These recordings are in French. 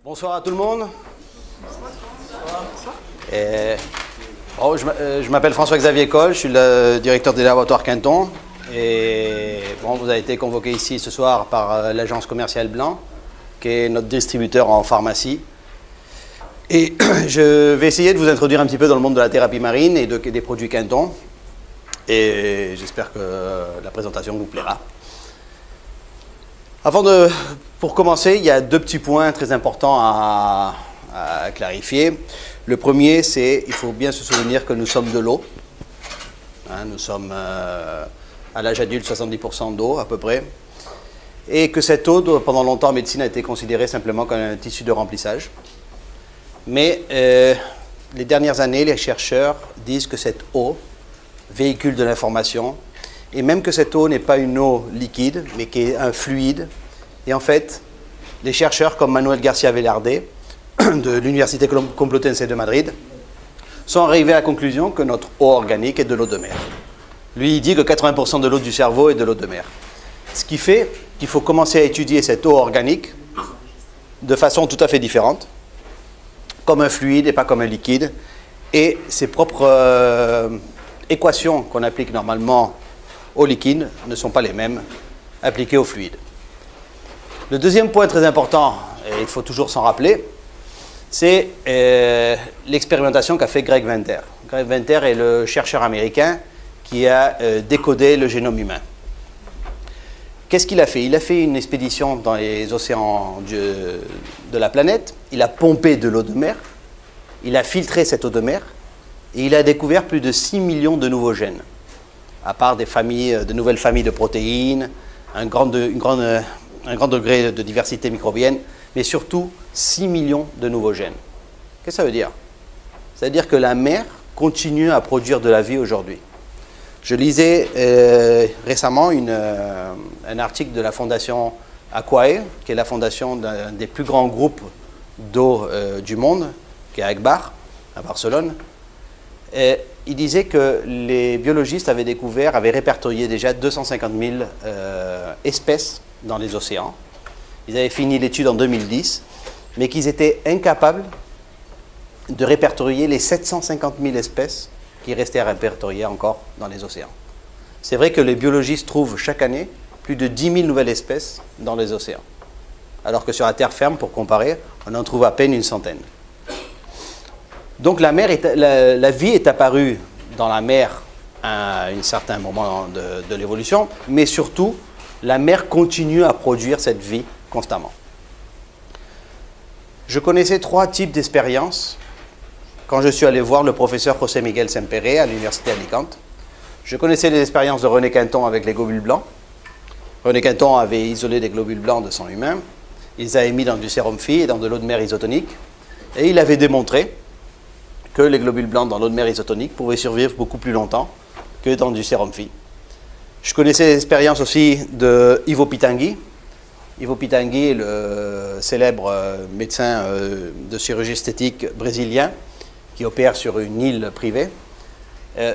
Bonsoir à tout le monde. Je m'appelle François-Xavier Coll, je suis le directeur des laboratoires Quinton. Et bon, vous avez été convoqué ici ce soir par l'agence commerciale Blanc, qui est notre distributeur en pharmacie. Et je vais essayer de vous introduire un petit peu dans le monde de la thérapie marine et des produits Quinton. Et j'espère que la présentation vous plaira. Pour commencer, il y a deux petits points très importants à clarifier. Le premier, c'est qu'il faut bien se souvenir que nous sommes de l'eau. Nous sommes à l'âge adulte 70% d'eau à peu près. Et que cette eau, pendant longtemps en médecine, a été considérée simplement comme un tissu de remplissage. Mais les dernières années, les chercheurs disent que cette eau véhicule de l'information. Et même que cette eau n'est pas une eau liquide, mais qui est un fluide. Et en fait, les chercheurs comme Manuel Garcia Velarde, de l'Université Complutense de Madrid, sont arrivés à la conclusion que notre eau organique est de l'eau de mer. Lui, il dit que 80% de l'eau du cerveau est de l'eau de mer. Ce qui fait qu'il faut commencer à étudier cette eau organique de façon tout à fait différente, comme un fluide et pas comme un liquide. Et ses propres équations qu'on applique normalement au liquide ne sont pas les mêmes appliquées au fluide. Le deuxième point très important, et il faut toujours s'en rappeler, c'est l'expérimentation qu'a fait Greg Venter. Greg Venter est le chercheur américain qui a décodé le génome humain. Qu'est-ce qu'il a fait? Il a fait une expédition dans les océans de la planète, il a pompé de l'eau de mer, il a filtré cette eau de mer, et il a découvert plus de 6 millions de nouveaux gènes, à part de nouvelles familles de protéines, un grand degré de diversité microbienne, mais surtout 6 millions de nouveaux gènes. Qu'est-ce que ça veut dire? Ça veut dire que la mer continue à produire de la vie aujourd'hui. Je lisais récemment un article de la fondation Aquae, qui est la fondation d'un des plus grands groupes d'eau du monde, qui est Agbar, à Barcelone. Et il disait que les biologistes avaient répertorié déjà 250 000 espèces dans les océans. Ils avaient fini l'étude en 2010, mais qu'ils étaient incapables de répertorier les 750 000 espèces qui restaient à répertorier encore dans les océans. C'est vrai que les biologistes trouvent chaque année plus de 10 000 nouvelles espèces dans les océans, alors que sur la terre ferme, pour comparer, on en trouve à peine une centaine. Donc la vie est apparue dans la mer à un certain moment de l'évolution, mais surtout, la mer continue à produire cette vie constamment. Je connaissais 3 types d'expériences quand je suis allé voir le professeur José Miguel Sempere à l'université d'Alicante. Je connaissais les expériences de René Quinton avec les globules blancs. René Quinton avait isolé des globules blancs de sang humain. Il les avait mis dans du sérum Phi et dans de l'eau de mer isotonique. Et il avait démontré que les globules blancs dans l'eau de mer isotonique pouvaient survivre beaucoup plus longtemps que dans du sérum Phi. Je connaissais l'expérience aussi de Ivo Pitangui. Ivo Pitangui est le célèbre médecin de chirurgie esthétique brésilien qui opère sur une île privée.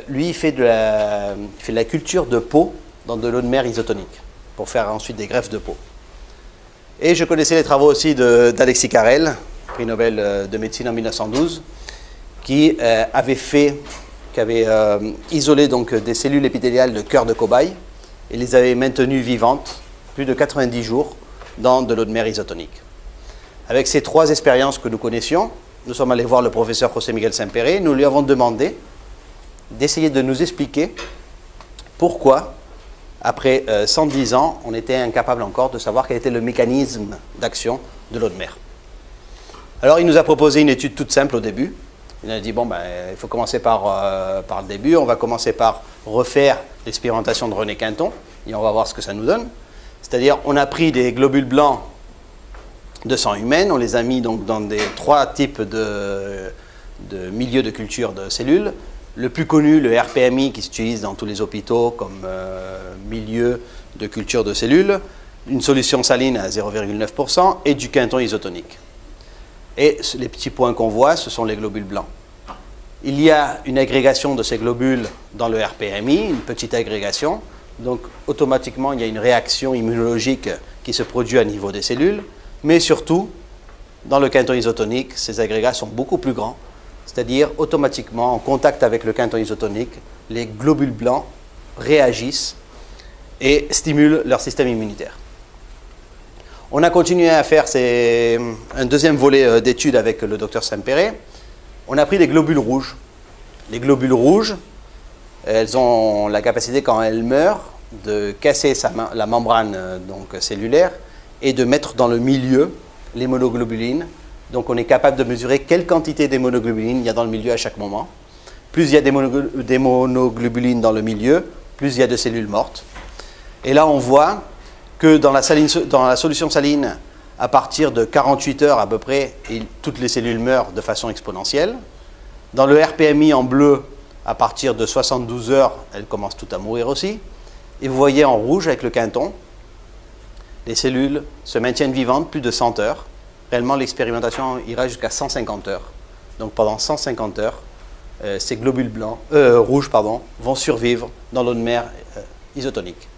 Lui, il fait de la culture de peau dans de l'eau de mer isotonique pour faire ensuite des greffes de peau. Et je connaissais les travaux aussi d'Alexis Carrel, prix Nobel de médecine en 1912, qui avait isolé donc des cellules épithéliales de cœur de cobaye et les avait maintenues vivantes plus de 90 jours dans de l'eau de mer isotonique. Avec ces 3 expériences que nous connaissions, nous sommes allés voir le professeur José Miguel Sempere. Nous lui avons demandé d'essayer de nous expliquer pourquoi, après 110 ans, on était incapable encore de savoir quel était le mécanisme d'action de l'eau de mer. Alors il nous a proposé une étude toute simple au début. Il a dit, bon, il faut commencer par le début, on va commencer par refaire l'expérimentation de René Quinton, et on va voir ce que ça nous donne. C'est-à-dire, on a pris des globules blancs de sang humain, on les a mis donc dans 3 types de milieux de culture de cellules. Le plus connu, le RPMI, qui s'utilise dans tous les hôpitaux comme milieu de culture de cellules, une solution saline à 0,9% et du Quinton isotonique. Et les petits points qu'on voit, ce sont les globules blancs. Il y a une agrégation de ces globules dans le RPMI, une petite agrégation. Donc, automatiquement, il y a une réaction immunologique qui se produit à niveau des cellules. Mais surtout, dans le Quinton isotonique, ces agrégats sont beaucoup plus grands, c'est-à-dire automatiquement en contact avec le Quinton isotonique, les globules blancs réagissent et stimulent leur système immunitaire. On a continué à faire un deuxième volet d'études avec le docteur Saint-Péret. On a pris des globules rouges. Les globules rouges, elles ont la capacité, quand elles meurent, de casser la membrane cellulaire et de mettre dans le milieu les monoglobulines. Donc on est capable de mesurer quelle quantité des monoglobulines il y a dans le milieu à chaque moment. Plus il y a des monoglobulines dans le milieu, plus il y a de cellules mortes. Et là on voit que dans la solution saline, à partir de 48 heures à peu près, toutes les cellules meurent de façon exponentielle. Dans le RPMI en bleu, à partir de 72 heures, elles commencent toutes à mourir aussi. Et vous voyez en rouge avec le Quinton, les cellules se maintiennent vivantes plus de 100 heures. Réellement, l'expérimentation ira jusqu'à 150 heures. Donc pendant 150 heures, ces globules rouges vont survivre dans l'eau de mer isotonique.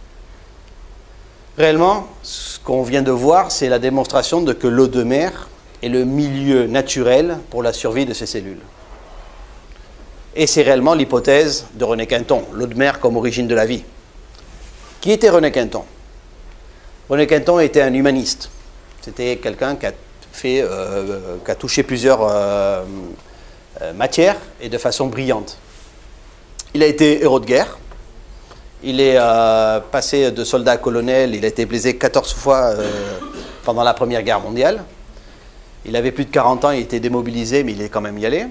Réellement, ce qu'on vient de voir, c'est la démonstration de que l'eau de mer est le milieu naturel pour la survie de ces cellules. Et c'est réellement l'hypothèse de René Quinton, l'eau de mer comme origine de la vie. Qui était René Quinton? René Quinton était un humaniste. C'était quelqu'un qui a touché plusieurs matières et de façon brillante. Il a été héros de guerre. Il est passé de soldat à colonel. Il a été blessé 14 fois pendant la Première Guerre mondiale. Il avait plus de 40 ans, il était démobilisé, mais il est quand même y allé.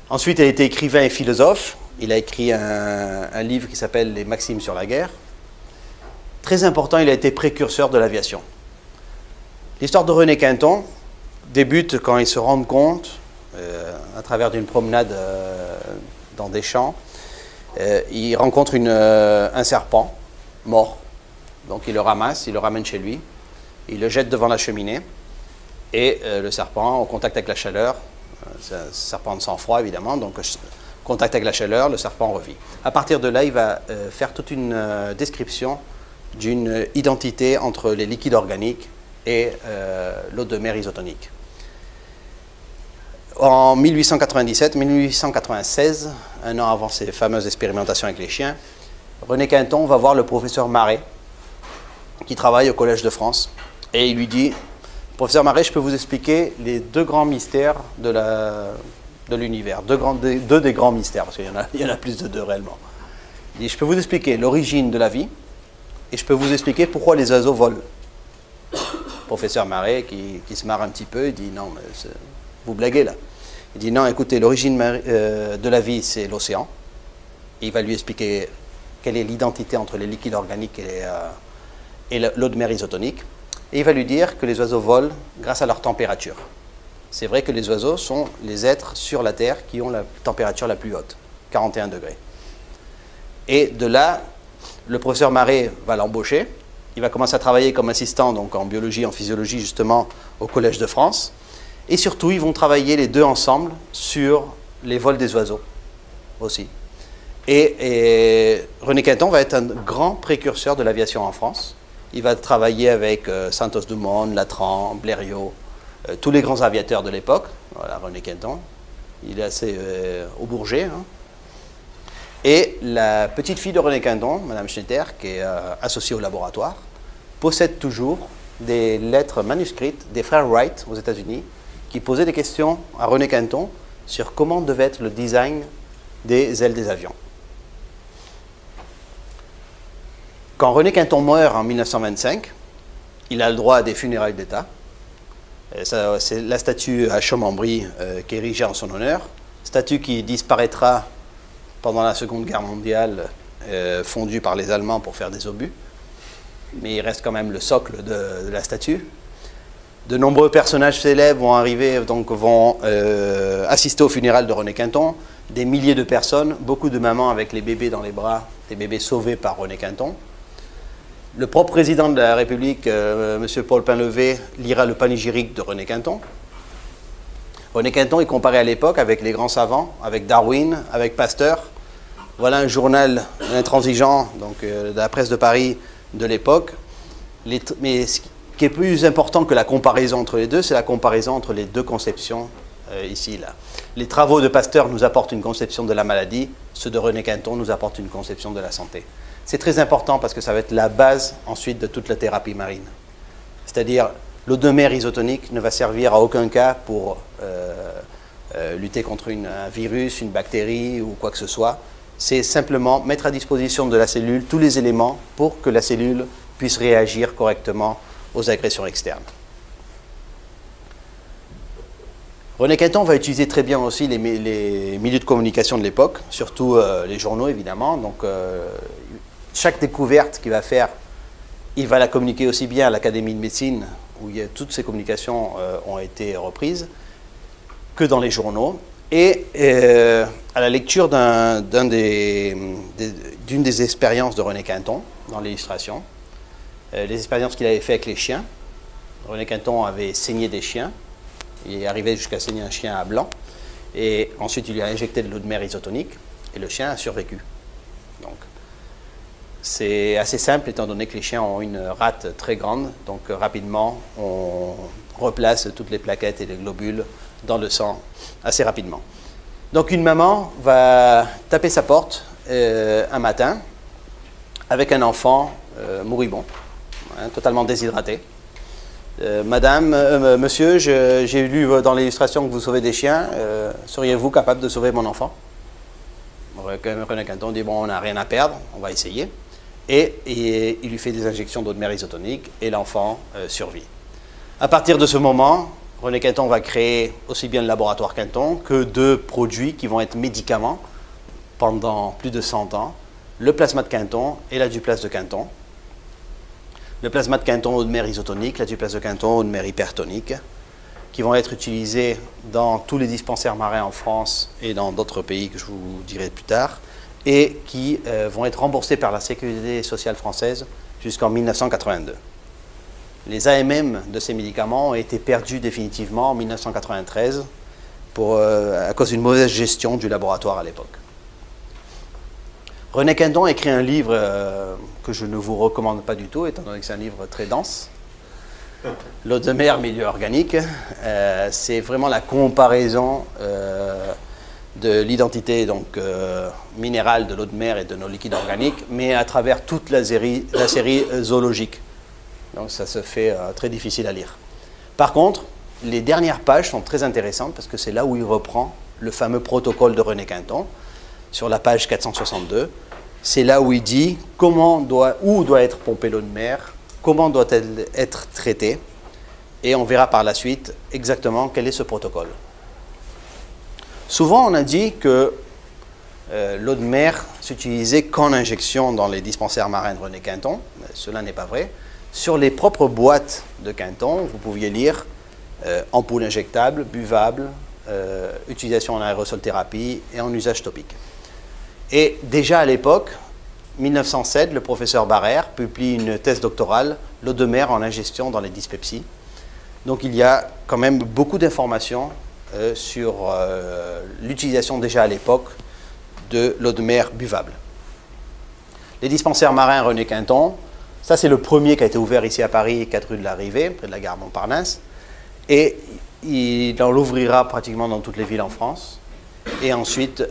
Ensuite, il a été écrivain et philosophe. Il a écrit un livre qui s'appelle « Les Maximes sur la guerre ». Très important, il a été précurseur de l'aviation. L'histoire de René Quinton débute quand il se rend compte, à travers d'une promenade dans des champs, il rencontre un serpent mort. Donc il le ramasse, il le ramène chez lui, il le jette devant la cheminée et le serpent, au contact avec la chaleur, c'est un serpent de sang-froid évidemment, donc contact avec la chaleur, le serpent revit. À partir de là, il va faire toute une description d'une identité entre les liquides organiques et l'eau de mer isotonique. En 1897-1896, un an avant ces fameuses expérimentations avec les chiens, René Quinton va voir le professeur Marais, qui travaille au Collège de France, et il lui dit « Professeur Marais, je peux vous expliquer les deux grands mystères de l'univers, deux des grands mystères, parce qu'il y en a plus de deux réellement. Il dit, je peux vous expliquer l'origine de la vie, et je peux vous expliquer pourquoi les oiseaux volent. » Professeur Marais, qui se marre un petit peu, il dit « Non, mais vous blaguez là. » Il dit « Non, écoutez, l'origine de la vie, c'est l'océan. » Il va lui expliquer quelle est l'identité entre les liquides organiques et l'eau de mer isotonique. Et il va lui dire que les oiseaux volent grâce à leur température. C'est vrai que les oiseaux sont les êtres sur la Terre qui ont la température la plus haute, 41 degrés. Et de là, le professeur Marais va l'embaucher. Il va commencer à travailler comme assistant donc en biologie, en physiologie justement au Collège de France. Et surtout, ils vont travailler les deux ensemble sur les vols des oiseaux aussi. Et René Quinton va être un grand précurseur de l'aviation en France. Il va travailler avec Santos Dumont, Latran, Blériot, tous les grands aviateurs de l'époque. Voilà, René Quinton. Il est assez au Bourget. Hein. Et la petite fille de René Quinton, Madame Schneider, qui est associée au laboratoire, possède toujours des lettres manuscrites des frères Wright aux États-Unis qui posaient des questions à René Quinton sur comment devait être le design des ailes des avions. Quand René Quinton meurt en 1925, il a le droit à des funérailles d'État. C'est la statue à Chaumes-en-Brie qui est érigée en son honneur, statue qui disparaîtra pendant la Seconde Guerre mondiale, fondue par les Allemands pour faire des obus. Mais il reste quand même le socle de la statue. De nombreux personnages célèbres vont arriver, donc vont assister aux funérailles de René Quinton. Des milliers de personnes, beaucoup de mamans avec les bébés dans les bras, des bébés sauvés par René Quinton. Le propre président de la République, M. Paul Painlevé, lira le panégyrique de René Quinton. René Quinton est comparé à l'époque avec les grands savants, avec Darwin, avec Pasteur. Voilà un journal intransigeant donc, de la presse de Paris de l'époque. Mais ce qui est plus important que la comparaison entre les deux, c'est la comparaison entre les deux conceptions ici, là. Les travaux de Pasteur nous apportent une conception de la maladie, ceux de René Quinton nous apportent une conception de la santé. C'est très important parce que ça va être la base ensuite de toute la thérapie marine. C'est-à-dire, l'eau de mer isotonique ne va servir à aucun cas pour lutter contre un virus, une bactérie ou quoi que ce soit. C'est simplement mettre à disposition de la cellule tous les éléments pour que la cellule puisse réagir correctement aux agressions externes. René Quinton va utiliser très bien aussi les milieux de communication de l'époque, surtout les journaux évidemment. Donc, chaque découverte qu'il va faire, il va la communiquer aussi bien à l'Académie de médecine, où toutes ces communications ont été reprises, que dans les journaux. Et à la lecture d'une des expériences de René Quinton, dans l'illustration, les expériences qu'il avait fait avec les chiens. René Quinton avait saigné des chiens. Il est arrivé jusqu'à saigner un chien à blanc. Et ensuite, il lui a injecté de l'eau de mer isotonique. Et le chien a survécu. Donc, c'est assez simple, étant donné que les chiens ont une rate très grande. Donc, rapidement, on replace toutes les plaquettes et les globules dans le sang assez rapidement. Donc, une maman va taper sa porte un matin avec un enfant moribond, totalement déshydraté. Madame, monsieur, j'ai lu dans l'illustration que vous sauvez des chiens. Seriez-vous capable de sauver mon enfant? René Quinton dit, bon, on n'a rien à perdre, on va essayer. Et il lui fait des injections d'eau de mer isotonique et l'enfant survit. À partir de ce moment, René Quinton va créer aussi bien le laboratoire Quinton que deux produits qui vont être médicaments pendant plus de 100 ans, le plasma de Quinton et la duplace de Quinton. Le plasma de Quinton eau de mer isotonique, la duplace de Quinton eau de mer hypertonique, qui vont être utilisés dans tous les dispensaires marins en France et dans d'autres pays que je vous dirai plus tard, et qui vont être remboursés par la Sécurité sociale française jusqu'en 1982. Les AMM de ces médicaments ont été perdus définitivement en 1993 à cause d'une mauvaise gestion du laboratoire à l'époque. René Quinton a écrit un livre que je ne vous recommande pas du tout, étant donné que c'est un livre très dense. L'eau de mer, milieu organique, c'est vraiment la comparaison de l'identité minérale de l'eau de mer et de nos liquides organiques, mais à travers toute la série zoologique. Donc ça se fait très difficile à lire. Par contre, les dernières pages sont très intéressantes parce que c'est là où il reprend le fameux protocole de René Quinton, sur la page 462. C'est là où il dit où doit être pompée l'eau de mer, comment doit-elle être traitée, et on verra par la suite exactement quel est ce protocole. Souvent, on a dit que l'eau de mer s'utilisait qu'en injection dans les dispensaires marins de René Quinton. Mais cela n'est pas vrai. Sur les propres boîtes de Quinton, vous pouviez lire ampoule injectable, buvable, utilisation en aérosol thérapie et en usage topique. Et déjà à l'époque, 1907, le professeur Barrère publie une thèse doctorale, l'eau de mer en ingestion dans les dyspepsies. Donc il y a quand même beaucoup d'informations sur l'utilisation déjà à l'époque de l'eau de mer buvable. Les dispensaires marins René Quinton, ça c'est le premier qui a été ouvert ici à Paris, 4 rue de l'Arrivée, près de la gare Montparnasse. Et il en ouvrira pratiquement dans toutes les villes en France. Et ensuite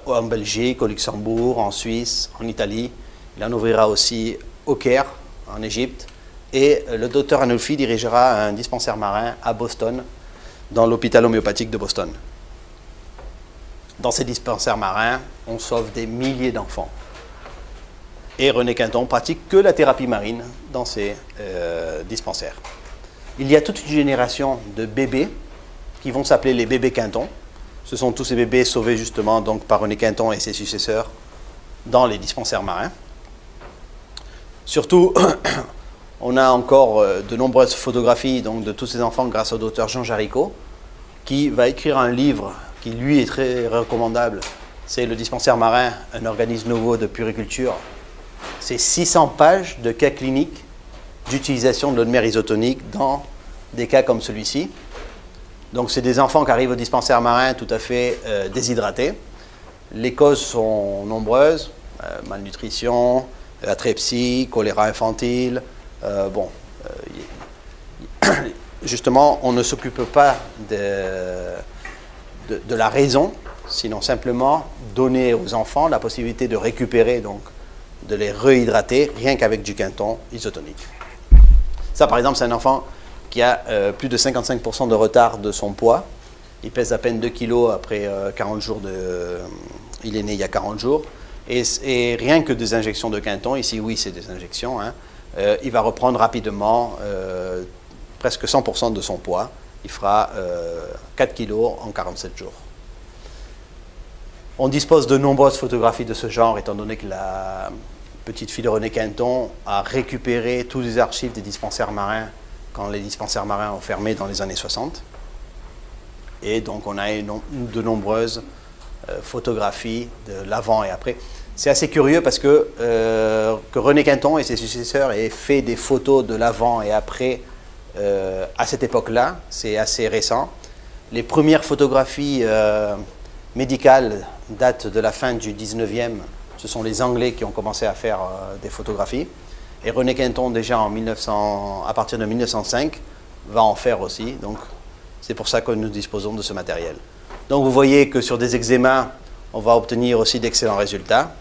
en Belgique, au Luxembourg, en Suisse, en Italie. Il en ouvrira aussi au Caire, en Égypte. Et le docteur Anolfi dirigera un dispensaire marin à Boston, dans l'hôpital homéopathique de Boston. Dans ces dispensaires marins, on sauve des milliers d'enfants. Et René Quinton pratique que la thérapie marine dans ces dispensaires. Il y a toute une génération de bébés qui vont s'appeler les bébés Quinton. Ce sont tous ces bébés sauvés justement donc, par René Quinton et ses successeurs dans les dispensaires marins. Surtout, on a encore de nombreuses photographies donc, de tous ces enfants grâce au docteur Jean Jaricot, qui va écrire un livre qui lui est très recommandable. C'est le dispensaire marin, un organisme nouveau de puriculture. C'est 600 pages de cas cliniques d'utilisation de l'eau de mer isotonique dans des cas comme celui-ci. Donc, c'est des enfants qui arrivent au dispensaire marin tout à fait déshydratés. Les causes sont nombreuses, malnutrition, atrépsie, choléra infantile. justement, on ne s'occupe pas de la raison, sinon simplement donner aux enfants la possibilité de récupérer, donc de les réhydrater, rien qu'avec du quinton isotonique. Ça, par exemple, c'est un enfant qui a plus de 55% de retard de son poids. Il pèse à peine 2 kg après 40 jours il est né il y a 40 jours. Et rien que des injections de quinton, ici, oui, c'est des injections, hein, il va reprendre rapidement presque 100% de son poids. Il fera 4 kg en 47 jours. On dispose de nombreuses photographies de ce genre, étant donné que la petite fille de René Quinton a récupéré tous les archives des dispensaires marins quand les dispensaires marins ont fermé dans les années 60. Et donc on a de nombreuses photographies de l'avant et après. C'est assez curieux parce que René Quinton et ses successeurs aient fait des photos de l'avant et après à cette époque-là, c'est assez récent. Les premières photographies médicales datent de la fin du 19e. Ce sont les Anglais qui ont commencé à faire des photographies. Et René Quinton, déjà à partir de 1905, va en faire aussi. Donc, c'est pour ça que nous disposons de ce matériel. Donc, vous voyez que sur des eczémas, on va obtenir aussi d'excellents résultats.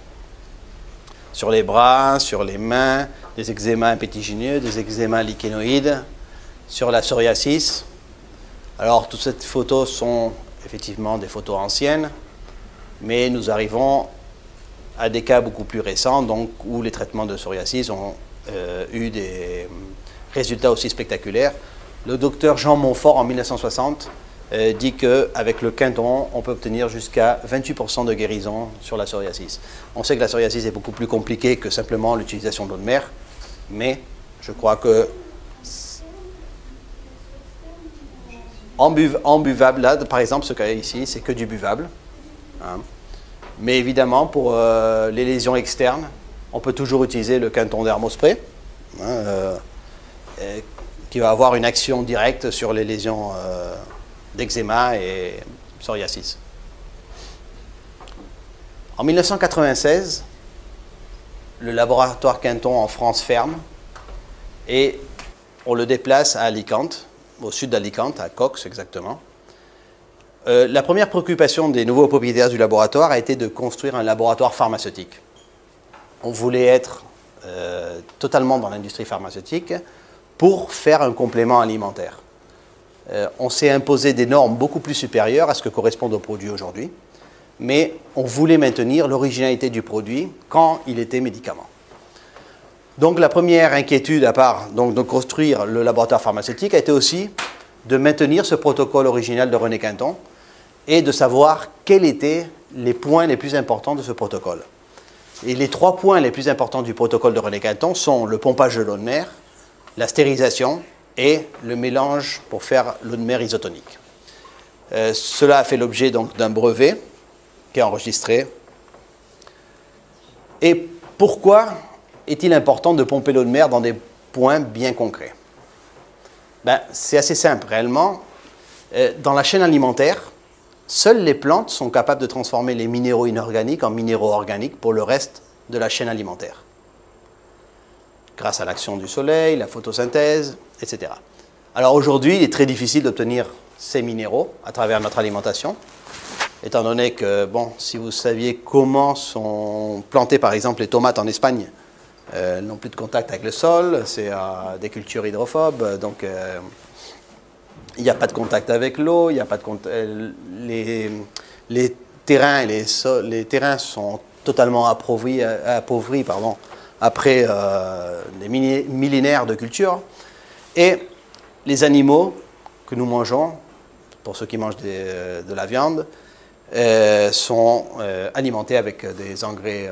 Sur les bras, sur les mains, des eczémas impétigineux, des eczémas lichénoïdes. Sur la psoriasis. Alors, toutes ces photos sont effectivement des photos anciennes, mais nous arrivons à des cas beaucoup plus récents, donc, où les traitements de psoriasis ont eu des résultats aussi spectaculaires. Le docteur Jean Montfort, en 1960, dit qu'avec le quinton, on peut obtenir jusqu'à 28% de guérison sur la psoriasis. On sait que la psoriasis est beaucoup plus compliquée que simplement l'utilisation de l'eau de mer, mais je crois que en buvable, là, par exemple, ce cas ici, c'est que du buvable. Hein. Mais évidemment, pour les lésions externes, on peut toujours utiliser le quinton dermospray, hein, qui va avoir une action directe sur les lésions d'eczéma et psoriasis. En 1996, le laboratoire Quinton en France ferme et on le déplace à Alicante, au sud d'Alicante, à Cox exactement. La première préoccupation des nouveaux propriétaires du laboratoire a été de construire un laboratoire pharmaceutique. On voulait être totalement dans l'industrie pharmaceutique pour faire un complément alimentaire. On s'est imposé des normes beaucoup plus supérieures à ce que correspondent aux produits aujourd'hui, mais on voulait maintenir l'originalité du produit quand il était médicament. Donc la première inquiétude, à part donc, de construire le laboratoire pharmaceutique, a été aussi de maintenir ce protocole original de René Quinton et de savoir quels étaient les points les plus importants de ce protocole. Et les 3 points les plus importants du protocole de René Quinton sont le pompage de l'eau de mer, la stérilisation et le mélange pour faire l'eau de mer isotonique. Cela a fait l'objet donc d'un brevet qui est enregistré. Et pourquoi est-il important de pomper l'eau de mer dans des points bien concrets? C'est assez simple, réellement. Dans la chaîne alimentaire, seules les plantes sont capables de transformer les minéraux inorganiques en minéraux organiques pour le reste de la chaîne alimentaire. Grâce à l'action du soleil, la photosynthèse, etc. Alors aujourd'hui, il est très difficile d'obtenir ces minéraux à travers notre alimentation, étant donné que, bon, si vous saviez comment sont plantées par exemple les tomates en Espagne, elles n'ont plus de contact avec le sol, c'est des cultures hydrophobes, donc il n'y a pas de contact avec l'eau, il n'y a pas de les terrains et les terrains sont totalement appauvris après des millénaires de culture. Et les animaux que nous mangeons, pour ceux qui mangent de la viande, sont alimentés avec des engrais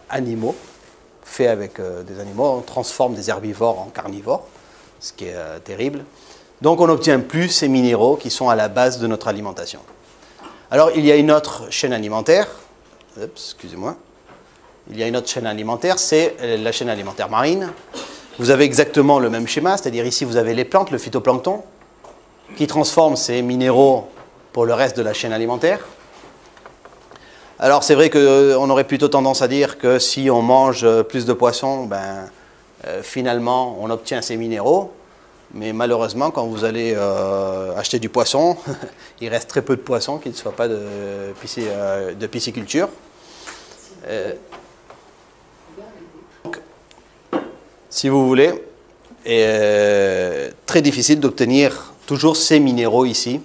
animaux, faits avec des animaux. On transforme des herbivores en carnivores, ce qui est terrible. Donc on n'obtient plus ces minéraux qui sont à la base de notre alimentation. Alors il y a une autre chaîne alimentaire, excusez-moi, il y a une autre chaîne alimentaire, c'est la chaîne alimentaire marine. Vous avez exactement le même schéma, c'est-à-dire ici vous avez les plantes, le phytoplancton, qui transforme ces minéraux pour le reste de la chaîne alimentaire. Alors c'est vrai qu'on aurait plutôt tendance à dire que si on mange plus de poissons, finalement, on obtient ces minéraux. Mais malheureusement, quand vous allez acheter du poisson, il reste très peu de poissons qui ne soient pas de pisciculture. Donc, si vous voulez, est très difficile d'obtenir toujours ces minéraux ici,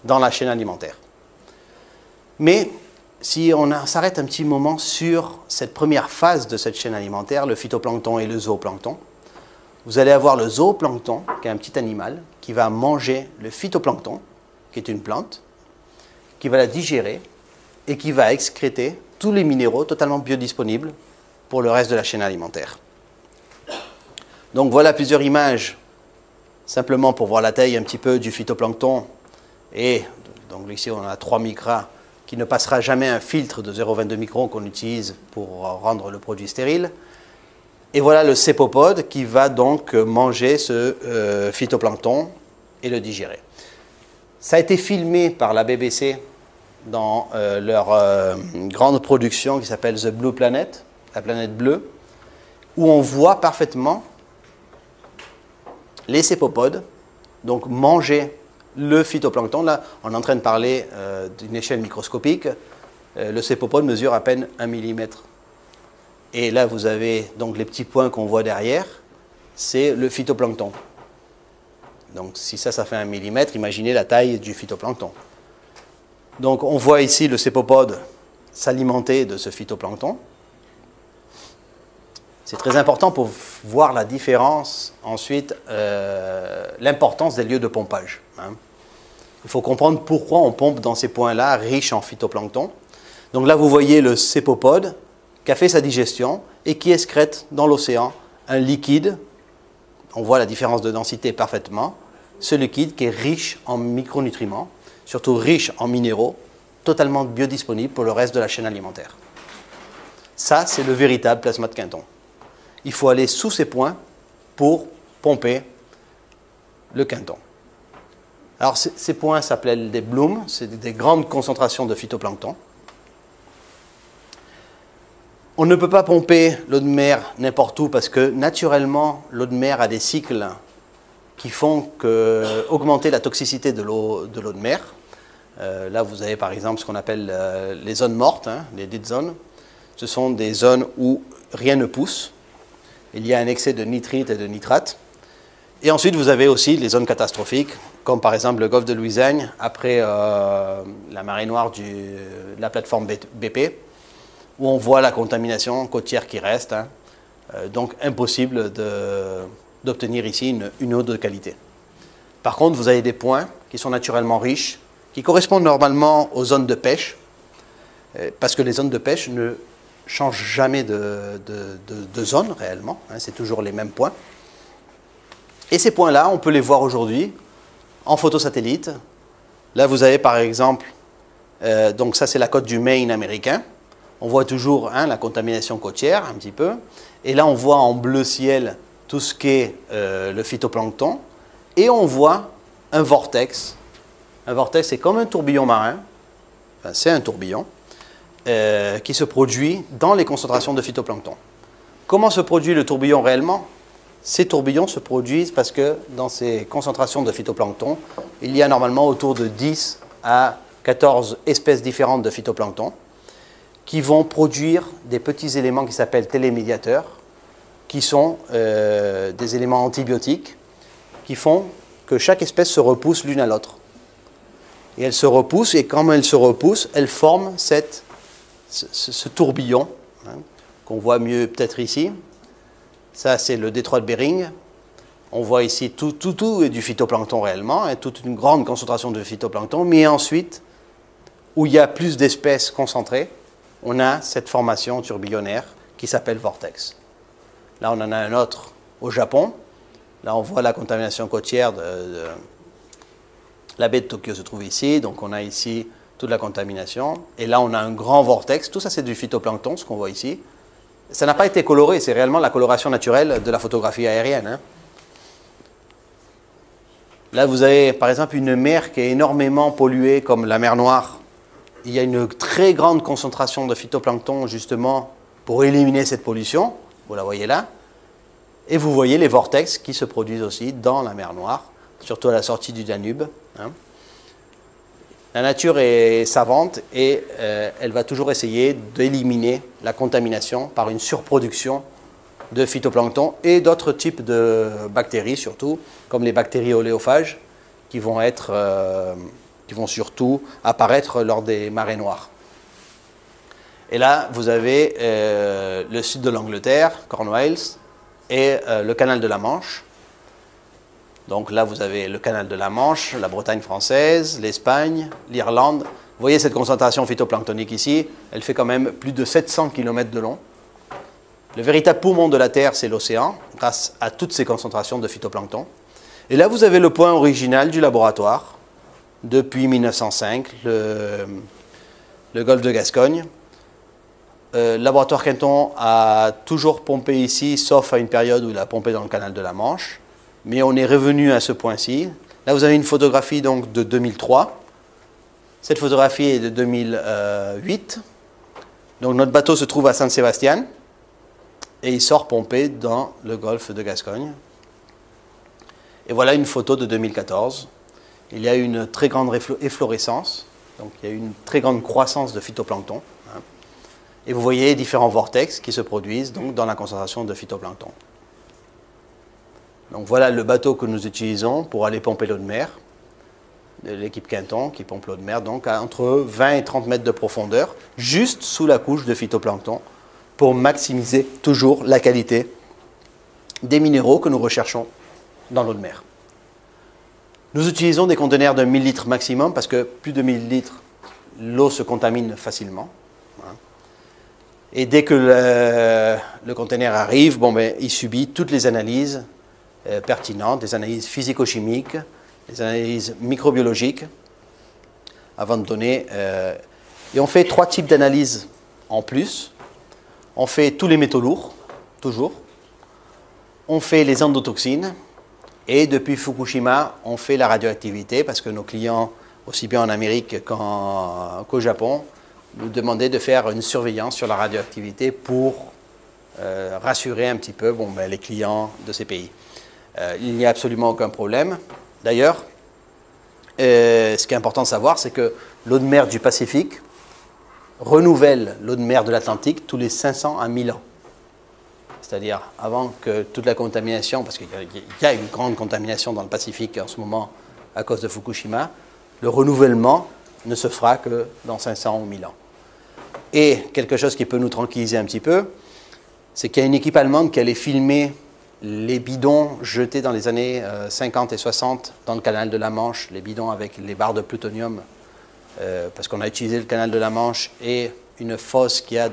dans la chaîne alimentaire. Mais si on s'arrête un petit moment sur cette première phase de cette chaîne alimentaire, le phytoplancton et le zooplancton, vous allez avoir le zooplancton, qui est un petit animal, qui va manger le phytoplancton, qui est une plante, qui va la digérer et qui va excréter tous les minéraux totalement biodisponibles pour le reste de la chaîne alimentaire. Donc voilà plusieurs images, simplement pour voir la taille un petit peu du phytoplancton. Et donc ici on a 3 micras, qui ne passera jamais un filtre de 0,22 microns qu'on utilise pour rendre le produit stérile. Et voilà le cépopode qui va donc manger ce phytoplancton et le digérer. Ça a été filmé par la BBC dans leur grande production qui s'appelle The Blue Planet, la planète bleue, où on voit parfaitement les cépopodes donc manger le phytoplancton. Là, on est en train de parler d'une échelle microscopique. Le cépopode mesure à peine 1 mm. Et là, vous avez donc les petits points qu'on voit derrière, c'est le phytoplancton. Donc si ça fait 1 mm, imaginez la taille du phytoplancton. Donc on voit ici le cépopode s'alimenter de ce phytoplancton. C'est très important pour voir la différence, ensuite, l'importance des lieux de pompage. Hein. Il faut comprendre pourquoi on pompe dans ces points-là, riches en phytoplancton. Donc là, vous voyez le cépopode qui a fait sa digestion et qui excrète dans l'océan un liquide. On voit la différence de densité parfaitement. Ce liquide qui est riche en micronutriments, surtout riche en minéraux, totalement biodisponible pour le reste de la chaîne alimentaire. Ça, c'est le véritable plasma de Quinton. Il faut aller sous ces points pour pomper le Quinton. Alors, ces points s'appellent des blooms, c'est des grandes concentrations de phytoplancton. On ne peut pas pomper l'eau de mer n'importe où parce que, naturellement, l'eau de mer a des cycles qui font augmenter la toxicité de l'eau de mer. Là, vous avez par exemple ce qu'on appelle les zones mortes, hein, les dead zones. Ce sont des zones où rien ne pousse. Il y a un excès de nitrite et de nitrate. Et ensuite, vous avez aussi les zones catastrophiques, comme par exemple le golfe de Louisiane, après la marée noire de la plateforme BP, où on voit la contamination côtière qui reste. Hein. Donc, impossible d'obtenir ici une eau de qualité. Par contre, vous avez des points qui sont naturellement riches, qui correspondent normalement aux zones de pêche, parce que les zones de pêche ne changent jamais de zone réellement, hein, c'est toujours les mêmes points. Et ces points-là, on peut les voir aujourd'hui en photosatellite. Là, vous avez par exemple, donc ça c'est la côte du Maine américain. On voit toujours hein, la contamination côtière un petit peu. Et là, on voit en bleu ciel tout ce qu'est le phytoplancton. Et on voit un vortex. Un vortex, c'est comme un tourbillon marin. Enfin, c'est un tourbillon qui se produit dans les concentrations de phytoplancton. Comment se produit le tourbillon réellement? Ces tourbillons se produisent parce que dans ces concentrations de phytoplancton, il y a normalement autour de 10 à 14 espèces différentes de phytoplancton qui vont produire des petits éléments qui s'appellent télémédiateurs, qui sont des éléments antibiotiques, qui font que chaque espèce se repousse l'une à l'autre. Et elles se repoussent, et quand elles se repoussent, elles forment ce tourbillon, hein, qu'on voit mieux peut-être ici. Ça, c'est le détroit de Bering. On voit ici tout est du phytoplancton réellement, hein, toute une grande concentration de phytoplancton, mais ensuite, où il y a plus d'espèces concentrées, on a cette formation tourbillonnaire qui s'appelle vortex. Là, on en a un autre au Japon. Là, on voit la contamination côtière la baie de Tokyo se trouve ici, donc on a ici toute la contamination. Et là, on a un grand vortex. Tout ça, c'est du phytoplancton, ce qu'on voit ici. Ça n'a pas été coloré, c'est réellement la coloration naturelle de la photographie aérienne. Hein. Là, vous avez, par exemple, une mer qui est énormément polluée, comme la mer Noire. Il y a une très grande concentration de phytoplancton, justement, pour éliminer cette pollution. Vous la voyez là. Et vous voyez les vortex qui se produisent aussi dans la mer Noire, surtout à la sortie du Danube. Hein. La nature est savante et elle va toujours essayer d'éliminer la contamination par une surproduction de phytoplancton et d'autres types de bactéries, surtout, comme les bactéries oléophages, qui vont surtout apparaître lors des marées noires. Et là, vous avez le sud de l'Angleterre, Cornwalls, et le canal de la Manche. Donc là, vous avez le canal de la Manche, la Bretagne française, l'Espagne, l'Irlande. Vous voyez cette concentration phytoplanctonique ici, elle fait quand même plus de 700 km de long. Le véritable poumon de la Terre, c'est l'océan, grâce à toutes ces concentrations de phytoplancton. Et là, vous avez le point original du laboratoire, depuis 1905, le golfe de Gascogne. Le laboratoire Quinton a toujours pompé ici, sauf à une période où il a pompé dans le canal de la Manche. Mais on est revenu à ce point-ci. Là, vous avez une photographie donc, de 2003. Cette photographie est de 2008. Donc, notre bateau se trouve à Saint-Sébastien et il sort pomper dans le golfe de Gascogne. Et voilà une photo de 2014. Il y a une très grande efflorescence, donc il y a une très grande croissance de phytoplancton. Hein. Et vous voyez différents vortex qui se produisent donc, dans la concentration de phytoplancton. Donc voilà le bateau que nous utilisons pour aller pomper l'eau de mer, de l'équipe Quinton qui pompe l'eau de mer, donc à entre 20 et 30 mètres de profondeur, juste sous la couche de phytoplancton, pour maximiser toujours la qualité des minéraux que nous recherchons dans l'eau de mer. Nous utilisons des conteneurs de 1000 litres maximum parce que plus de 1000 litres, l'eau se contamine facilement. Et dès que le conteneur arrive, il subit toutes les analyses pertinentes, des analyses physico-chimiques, des analyses microbiologiques, avant de donner... et on fait 3 types d'analyses en plus. On fait tous les métaux lourds, toujours. On fait les endotoxines. Et depuis Fukushima, on fait la radioactivité parce que nos clients, aussi bien en Amérique qu'au Japon, nous demandaient de faire une surveillance sur la radioactivité pour rassurer un petit peu les clients de ces pays. Il n'y a absolument aucun problème. D'ailleurs, ce qui est important de savoir, c'est que l'eau de mer du Pacifique renouvelle l'eau de mer de l'Atlantique tous les 500 à 1000 ans. C'est-à-dire avant que toute la contamination, parce qu'il y a une grande contamination dans le Pacifique en ce moment à cause de Fukushima, le renouvellement ne se fera que dans 500 ou 1000 ans. Et quelque chose qui peut nous tranquilliser un petit peu, c'est qu'il y a une équipe allemande qui allait filmer les bidons jetés dans les années 50 et 60 dans le canal de la Manche, les bidons avec les barres de plutonium, parce qu'on a utilisé le canal de la Manche et une fosse qu'il y a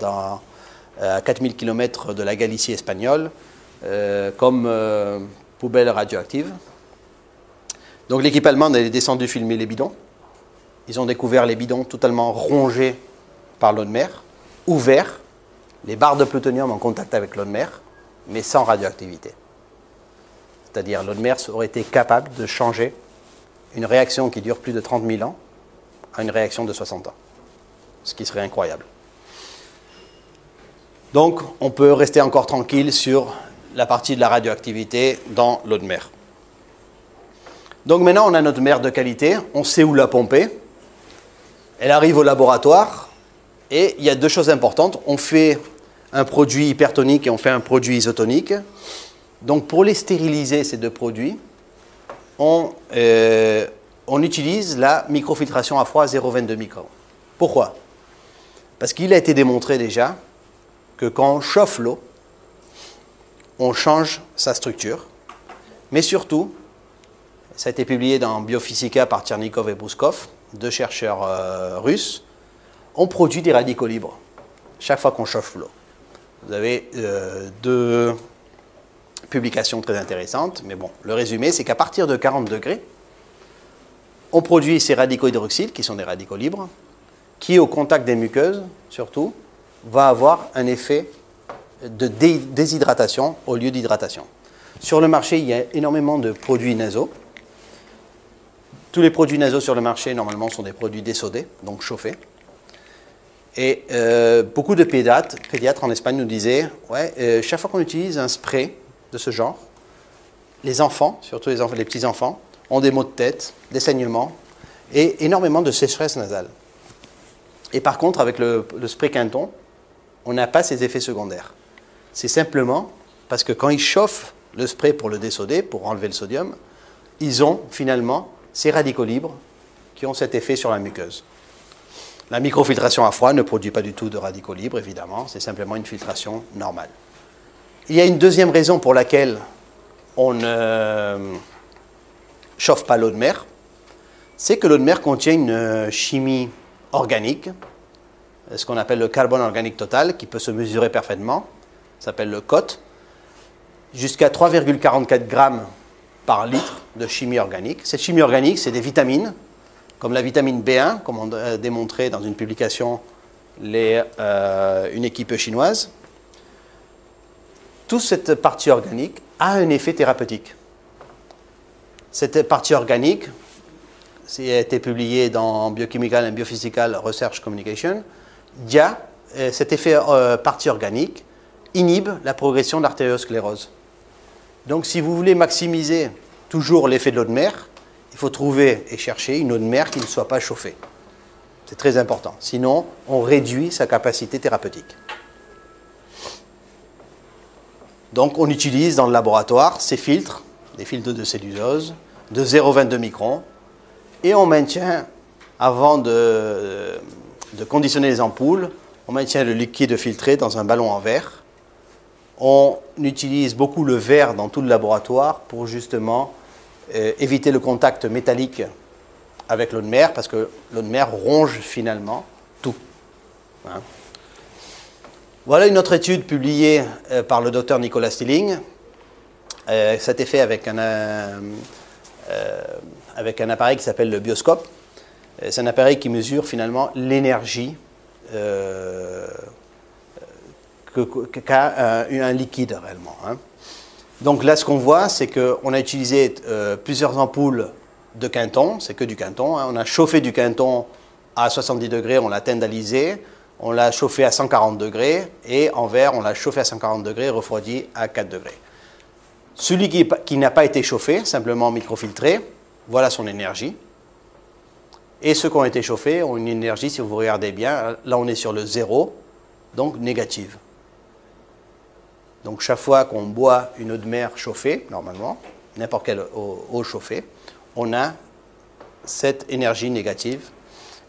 à 4000 km de la Galicie espagnole comme poubelle radioactive. Donc l'équipe allemande elle est descendue filmer les bidons. Ils ont découvert les bidons totalement rongés par l'eau de mer, ouverts, les barres de plutonium en contact avec l'eau de mer, mais sans radioactivité. C'est-à-dire l'eau de mer aurait été capable de changer une réaction qui dure plus de 30 000 ans à une réaction de 60 ans, ce qui serait incroyable. Donc, on peut rester encore tranquille sur la partie de la radioactivité dans l'eau de mer. Donc maintenant, on a notre mer de qualité, on sait où la pomper. Elle arrive au laboratoire et il y a 2 choses importantes. On fait un produit hypertonique et on fait un produit isotonique. Donc pour les stériliser, ces 2 produits, on utilise la microfiltration à froid à 0,22 microns. Pourquoi? Parce qu'il a été démontré déjà que quand on chauffe l'eau, on change sa structure. Mais surtout, ça a été publié dans Biophysica par Tchernikov et Brouskov, 2 chercheurs russes, on produit des radicaux libres chaque fois qu'on chauffe l'eau. Vous avez 2 publications très intéressantes, mais bon, le résumé, c'est qu'à partir de 40 degrés, on produit ces radicaux hydroxyles, qui sont des radicaux libres, qui, au contact des muqueuses, surtout, va avoir un effet de déshydratation au lieu d'hydratation. Sur le marché, il y a énormément de produits nasaux. Tous les produits nasaux sur le marché, normalement, sont des produits désodés, donc chauffés. Et beaucoup de pédiatres en Espagne nous disaient, ouais, chaque fois qu'on utilise un spray de ce genre, les enfants, surtout les petits-enfants, ont des maux de tête, des saignements et énormément de sécheresse nasale. Et par contre, avec le spray Quinton, on n'a pas ces effets secondaires. C'est simplement parce que quand ils chauffent le spray pour le déssoder, pour enlever le sodium, ils ont finalement ces radicaux libres qui ont cet effet sur la muqueuse. La microfiltration à froid ne produit pas du tout de radicaux libres, évidemment, c'est simplement une filtration normale. Il y a une deuxième raison pour laquelle on ne chauffe pas l'eau de mer, c'est que l'eau de mer contient une chimie organique, ce qu'on appelle le carbone organique total, qui peut se mesurer parfaitement, ça s'appelle le COT, jusqu'à 3,44 grammes par litre de chimie organique. Cette chimie organique, c'est des vitamines, comme la vitamine B1, comme on a démontré dans une publication une équipe chinoise. Toute cette partie organique a un effet thérapeutique. Cette partie organique, a été publié dans Biochemical and Biophysical Research Communication, cet effet partie organique inhibe la progression de l'artériosclérose. Donc si vous voulez maximiser toujours l'effet de l'eau de mer, il faut trouver et chercher une eau de mer qui ne soit pas chauffée. C'est très important. Sinon, on réduit sa capacité thérapeutique. Donc on utilise dans le laboratoire ces filtres, des filtres de cellulose, de 0,22 microns, et on maintient, avant de conditionner les ampoules, on maintient le liquide filtré dans un ballon en verre. On utilise beaucoup le verre dans tout le laboratoire pour justement éviter le contact métallique avec l'eau de mer, parce que l'eau de mer ronge finalement tout. Hein. Voilà une autre étude publiée par le docteur Nicolas Stilling. Ça a été fait avec un appareil qui s'appelle le bioscope. C'est un appareil qui mesure finalement l'énergie qu'a un liquide réellement. Hein. Donc là, ce qu'on voit, c'est qu'on a utilisé plusieurs ampoules de Quinton, c'est que du Quinton. Hein. On a chauffé du Quinton à 70 degrés, on l'a tindalisé, on l'a chauffé à 140 degrés, et en verre, on l'a chauffé à 140 degrés, refroidi à 4 degrés. Celui qui n'a pas été chauffé, simplement microfiltré, voilà son énergie. Et ceux qui ont été chauffés ont une énergie, si vous regardez bien, là on est sur le 0, donc négative. Donc chaque fois qu'on boit une eau de mer chauffée, normalement, n'importe quelle eau chauffée, on a cette énergie négative.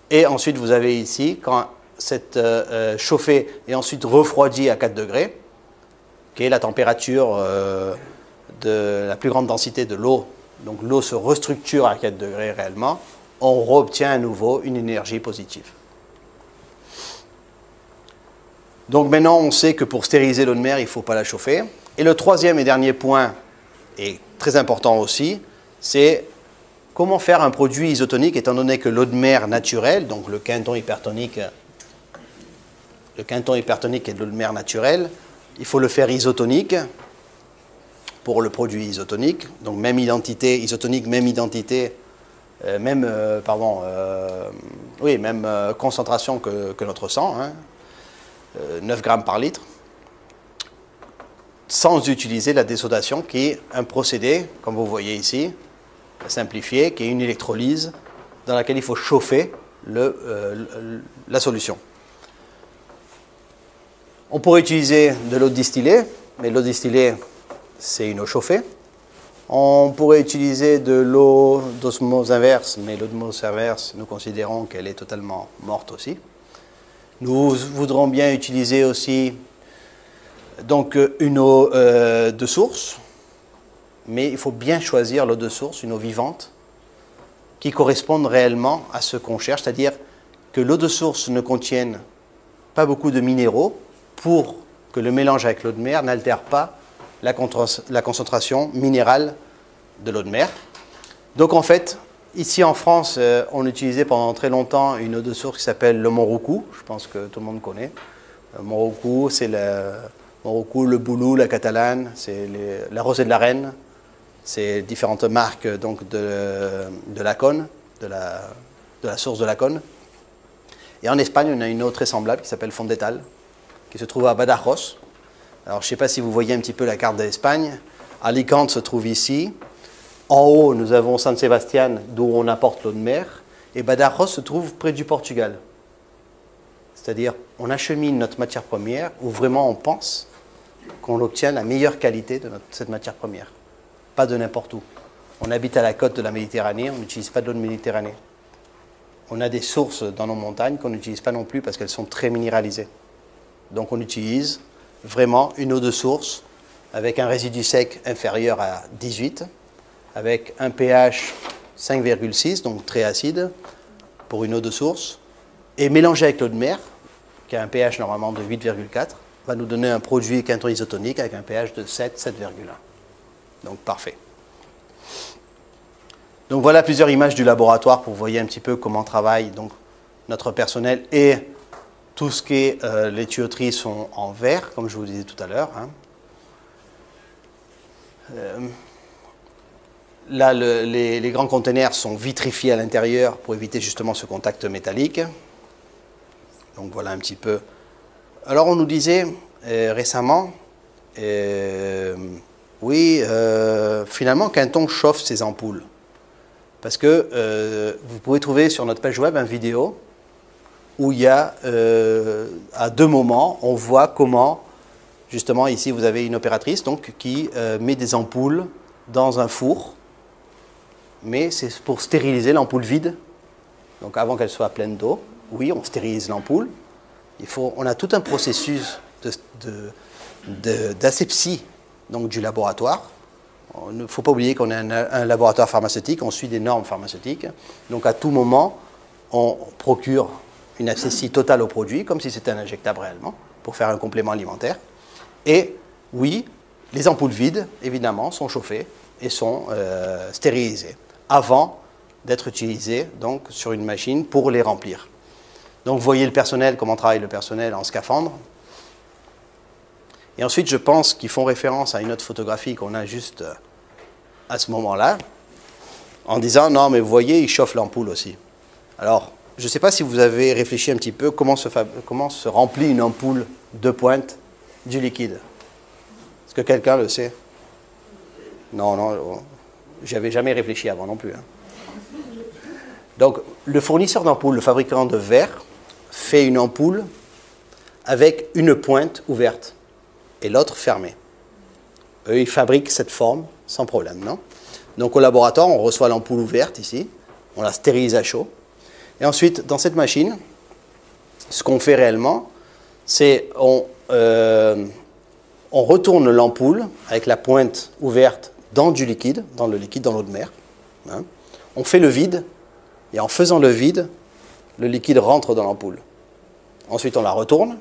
Et ensuite vous avez ici, quand cette chauffée est ensuite refroidie à 4 degrés, qui est la température de la plus grande densité de l'eau, donc l'eau se restructure à 4 degrés réellement, on obtient à nouveau une énergie positive. Donc maintenant, on sait que pour stériliser l'eau de mer, il ne faut pas la chauffer. Et le troisième et dernier point, et très important aussi, c'est comment faire un produit isotonique, étant donné que l'eau de mer naturelle, donc le Quinton hypertonique est de l'eau de mer naturelle, il faut le faire isotonique pour le produit isotonique. Donc même identité, isotonique, même identité, même concentration que notre sang, hein, 9 grammes par litre, sans utiliser la désodation qui est un procédé, comme vous voyez ici, simplifié, qui est une électrolyse dans laquelle il faut chauffer la solution. On pourrait utiliser de l'eau distillée, mais l'eau distillée, c'est une eau chauffée. On pourrait utiliser de l'eau d'osmose inverse, mais l'eau d'osmose inverse, nous considérons qu'elle est totalement morte aussi. Nous voudrons bien utiliser aussi donc, une eau de source, mais il faut bien choisir l'eau de source, une eau vivante, qui corresponde réellement à ce qu'on cherche, c'est-à-dire que l'eau de source ne contienne pas beaucoup de minéraux pour que le mélange avec l'eau de mer n'altère pas la concentration minérale de l'eau de mer. Donc en fait, ici en France, on utilisait pendant très longtemps une eau de source qui s'appelle le Montroucou, je pense que tout le monde connaît. Le Montroucou, c'est le Boulou, la Catalane, c'est la Rosée de la Reine, c'est différentes marques donc, de Lacon, de la source de Lacon. Et en Espagne, on a une eau très semblable qui s'appelle Fondetal, qui se trouve à Badajoz, Alors, je ne sais pas si vous voyez un petit peu la carte de l'Espagne. Alicante se trouve ici. En haut, nous avons San Sebastián, d'où on apporte l'eau de mer. Et Badajoz se trouve près du Portugal. C'est-à-dire, on achemine notre matière première où vraiment on pense qu'on obtient la meilleure qualité de cette matière première. Pas de n'importe où. On habite à la côte de la Méditerranée, on n'utilise pas de l'eau de Méditerranée. On a des sources dans nos montagnes qu'on n'utilise pas non plus parce qu'elles sont très minéralisées. Donc on utilise vraiment une eau de source avec un résidu sec inférieur à 18, avec un pH 5,6, donc très acide, pour une eau de source, et mélangé avec l'eau de mer, qui a un pH normalement de 8,4, va nous donner un produit quinton isotonique avec un pH de 7, 7,1. Donc parfait. Donc voilà plusieurs images du laboratoire pour vous voyez un petit peu comment travaille donc, notre personnel et tout ce qui est les tuyauteries sont en verre, comme je vous disais tout à l'heure. Hein. Là, les grands conteneurs sont vitrifiés à l'intérieur pour éviter justement ce contact métallique. Donc voilà un petit peu. Alors on nous disait récemment, oui, finalement Quinton chauffe ses ampoules. Parce que vous pouvez trouver sur notre page web une vidéo où il y a, à deux moments, on voit comment, justement ici vous avez une opératrice donc, qui met des ampoules dans un four. Mais c'est pour stériliser l'ampoule vide, donc avant qu'elle soit pleine d'eau. Oui, on stérilise l'ampoule. On a tout un processus d'asepsie du laboratoire. Il ne faut pas oublier qu'on est un laboratoire pharmaceutique, on suit des normes pharmaceutiques. Donc à tout moment, on procure une asepsie totale au produit, comme si c'était un injectable réellement, pour faire un complément alimentaire. Et oui, les ampoules vides, évidemment, sont chauffées et sont stérilisées avant d'être utilisées donc, sur une machine pour les remplir. Donc vous voyez le personnel, comment travaille le personnel en scaphandre. Et ensuite, je pense qu'ils font référence à une autre photographie qu'on a juste à ce moment-là, en disant, non, mais vous voyez, ils chauffent l'ampoule aussi. Alors, je ne sais pas si vous avez réfléchi un petit peu comment se remplit une ampoule de pointe du liquide. Est-ce que quelqu'un le sait? Non, non, j'y avais jamais réfléchi avant non plus. Hein. Donc, le fournisseur d'ampoules, le fabricant de verre, fait une ampoule avec une pointe ouverte et l'autre fermée. Eux, ils fabriquent cette forme sans problème, non? Donc, au laboratoire, on reçoit l'ampoule ouverte ici, on la stérilise à chaud. Et ensuite, dans cette machine, ce qu'on fait réellement, c'est on retourne l'ampoule avec la pointe ouverte dans du liquide, dans le liquide, dans l'eau de mer. Hein. On fait le vide, et en faisant le vide, le liquide rentre dans l'ampoule. Ensuite, on la retourne,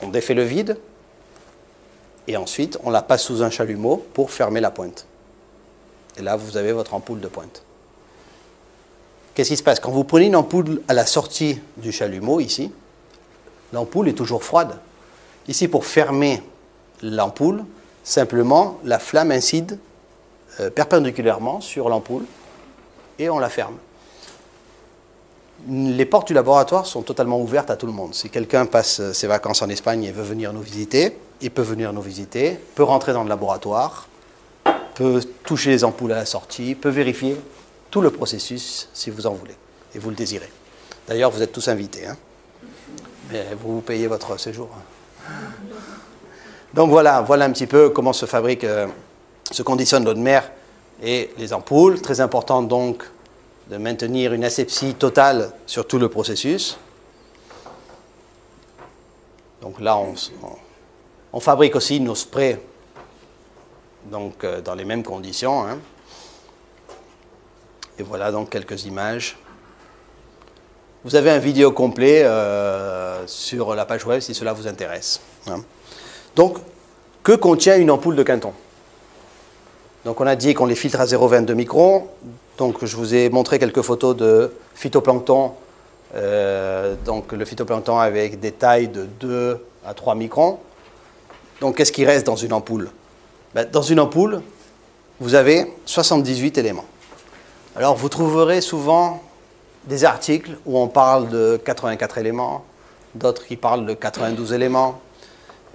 on défait le vide, et ensuite, on la passe sous un chalumeau pour fermer la pointe. Et là, vous avez votre ampoule de pointe. Qu'est-ce qui se passe? Quand vous prenez une ampoule à la sortie du chalumeau, ici, l'ampoule est toujours froide. Ici, pour fermer l'ampoule, simplement, la flamme incide perpendiculairement sur l'ampoule et on la ferme. Les portes du laboratoire sont totalement ouvertes à tout le monde. Si quelqu'un passe ses vacances en Espagne et veut venir nous visiter, il peut venir nous visiter, peut rentrer dans le laboratoire, peut toucher les ampoules à la sortie, peut vérifier tout le processus si vous en voulez et vous le désirez. D'ailleurs, vous êtes tous invités. Hein, mais vous payez votre séjour. Donc voilà un petit peu comment se fabrique, se conditionne l'eau de mer et les ampoules. Très important donc de maintenir une asepsie totale sur tout le processus. Donc là, on fabrique aussi nos sprays donc, dans les mêmes conditions. Hein. Et voilà donc quelques images. Vous avez un vidéo complet sur la page web si cela vous intéresse. Hein. Donc, que contient une ampoule de Quinton? Donc, on a dit qu'on les filtre à 0,22 microns. Donc, je vous ai montré quelques photos de phytoplancton. Donc, le phytoplancton avec des tailles de 2 à 3 microns. Donc, qu'est-ce qui reste dans une ampoule? Ben, dans une ampoule, vous avez 78 éléments. Alors, vous trouverez souvent des articles où on parle de 84 éléments, d'autres qui parlent de 92 éléments.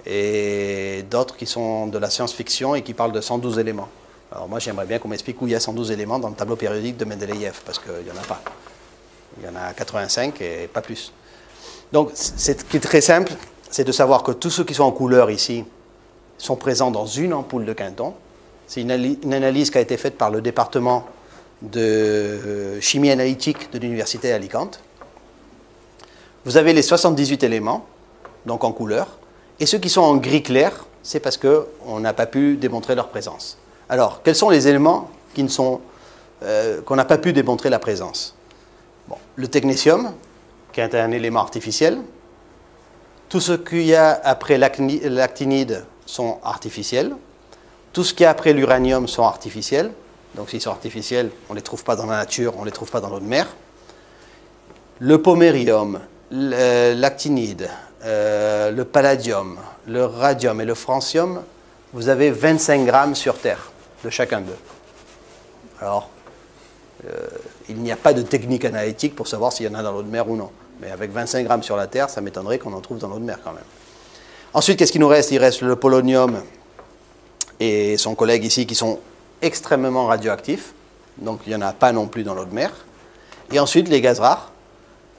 et d'autres qui sont de la science-fiction et qui parlent de 112 éléments. Alors moi, j'aimerais bien qu'on m'explique où il y a 112 éléments dans le tableau périodique de Mendeleïev, parce qu'il n'y en a pas. Il y en a 85 et pas plus. Donc, ce qui est très simple, c'est de savoir que tous ceux qui sont en couleur ici sont présents dans une ampoule de Quinton. C'est une analyse qui a été faite par le département de chimie analytique de l'université d'Alicante. Vous avez les 78 éléments, donc en couleur, et ceux qui sont en gris clair, c'est parce qu'on n'a pas pu démontrer leur présence. Alors, quels sont les éléments qu'on n'a pas pu démontrer la présence? Bon, le technétium, qui est un élément artificiel. Tout ce qu'il y a après l'actinide sont artificiels. Tout ce qu'il y a après l'uranium sont artificiels. Donc s'ils sont artificiels, on ne les trouve pas dans la nature, on ne les trouve pas dans l'eau de mer. Le pomérium, l'actinide, le palladium, le radium et le francium, vous avez 25 grammes sur Terre de chacun d'eux. Alors, il n'y a pas de technique analytique pour savoir s'il y en a dans l'eau de mer ou non. Mais avec 25 grammes sur la Terre, ça m'étonnerait qu'on en trouve dans l'eau de mer quand même. Ensuite, qu'est-ce qu'il nous reste? Il reste le polonium et son collègue ici qui sont extrêmement radioactifs. Donc il n'y en a pas non plus dans l'eau de mer. Et ensuite, les gaz rares.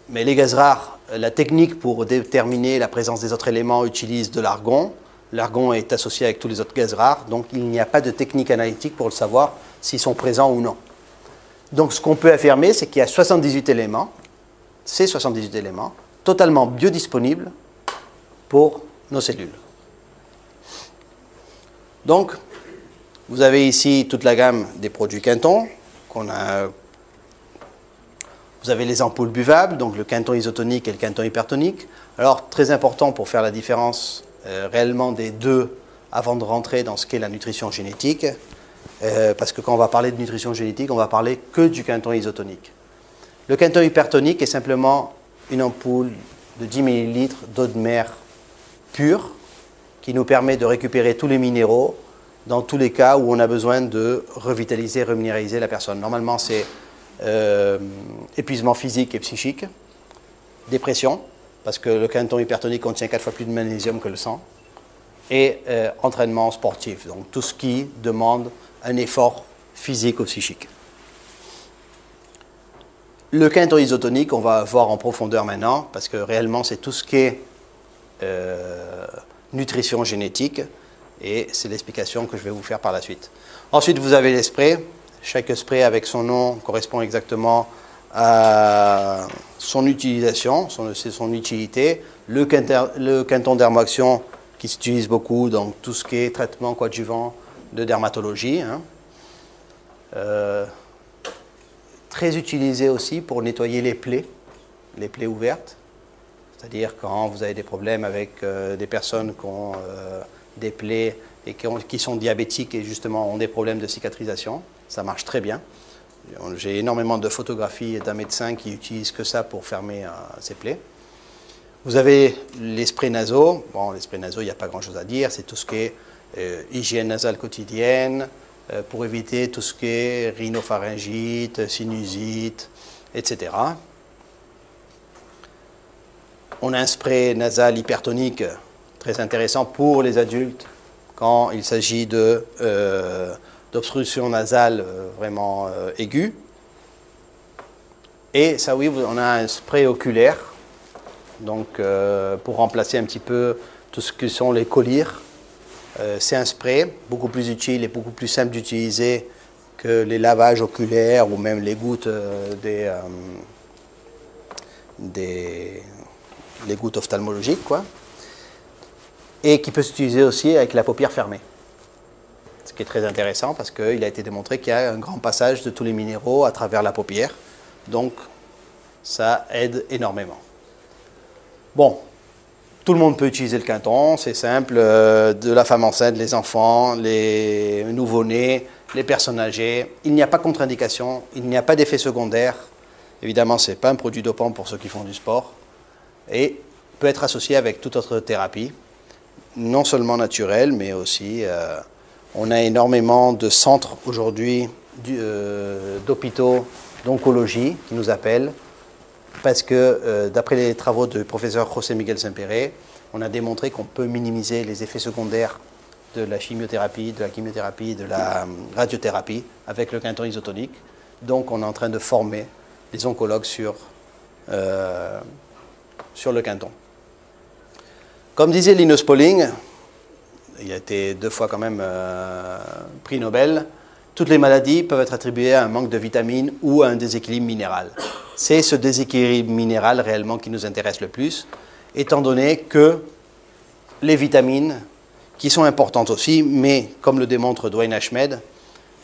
Mais les gaz rares, la technique pour déterminer la présence des autres éléments utilise de l'argon. L'argon est associé avec tous les autres gaz rares, donc il n'y a pas de technique analytique pour le savoir s'ils sont présents ou non. Donc ce qu'on peut affirmer, c'est qu'il y a 78 éléments, ces 78 éléments, totalement biodisponibles pour nos cellules. Donc, vous avez ici toute la gamme des produits Quinton. Vous avez les ampoules buvables, donc le Quinton isotonique et le Quinton hypertonique. Alors, très important pour faire la différence réellement des deux avant de rentrer dans ce qu'est la nutrition génétique, parce que quand on va parler de nutrition génétique, on va parler que du Quinton isotonique. Le Quinton hypertonique est simplement une ampoule de 10 ml d'eau de mer pure qui nous permet de récupérer tous les minéraux dans tous les cas où on a besoin de revitaliser, reminéraliser la personne. Normalement, c'est épuisement physique et psychique, dépression, parce que le Quinton hypertonique contient 4 fois plus de magnésium que le sang, et entraînement sportif, donc tout ce qui demande un effort physique ou psychique. Le Quinton isotonique, on va voir en profondeur maintenant, parce que réellement, c'est tout ce qui est nutrition génétique, et c'est l'explication que je vais vous faire par la suite. Ensuite, vous avez les sprays. Chaque spray avec son nom correspond exactement à son utilisation, c'est son utilité. Le Quinton Dermoaction qui s'utilise beaucoup dans tout ce qui est traitement coadjuvant de dermatologie. Très utilisé aussi pour nettoyer les plaies ouvertes. C'est-à-dire quand vous avez des problèmes avec des personnes qui ont des plaies et qui sont diabétiques et justement ont des problèmes de cicatrisation. Ça marche très bien. J'ai énormément de photographies d'un médecin qui utilise que ça pour fermer ses plaies. Vous avez les sprays nasaux. Bon, les sprays nasaux, il n'y a pas grand-chose à dire. C'est tout ce qui est hygiène nasale quotidienne pour éviter tout ce qui est rhinopharyngite, sinusite, etc. On a un spray nasal hypertonique très intéressant pour les adultes quand il s'agit d'obstruction nasale vraiment aiguë. Et ça, oui, on a un spray oculaire, donc pour remplacer un petit peu tout ce que sont les collyres. C'est un spray beaucoup plus utile et beaucoup plus simple d'utiliser que les lavages oculaires ou même les gouttes les gouttes ophtalmologiques, quoi. Et qui peut s'utiliser aussi avec la paupière fermée. Ce qui est très intéressant parce qu'il a été démontré qu'il y a un grand passage de tous les minéraux à travers la paupière. Donc, ça aide énormément. Bon, tout le monde peut utiliser le Quinton, c'est simple. De la femme enceinte, les enfants, les nouveau-nés, les personnes âgées. Il n'y a pas contre-indication, il n'y a pas d'effet secondaire. Évidemment, ce n'est pas un produit dopant pour ceux qui font du sport. Et peut être associé avec toute autre thérapie, non seulement naturelle, mais aussi, on a énormément de centres aujourd'hui, d'hôpitaux, d'oncologie qui nous appellent, parce que d'après les travaux du professeur José Miguel Sempere, on a démontré qu'on peut minimiser les effets secondaires de la chimiothérapie, de la radiothérapie avec le quinton isotonique. Donc on est en train de former les oncologues sur le quinton. Comme disait Linus Pauling, il a été 2 fois quand même prix Nobel, toutes les maladies peuvent être attribuées à un manque de vitamines ou à un déséquilibre minéral. C'est ce déséquilibre minéral réellement qui nous intéresse le plus, étant donné que les vitamines, qui sont importantes aussi, mais comme le démontre Dwayne Ashmed,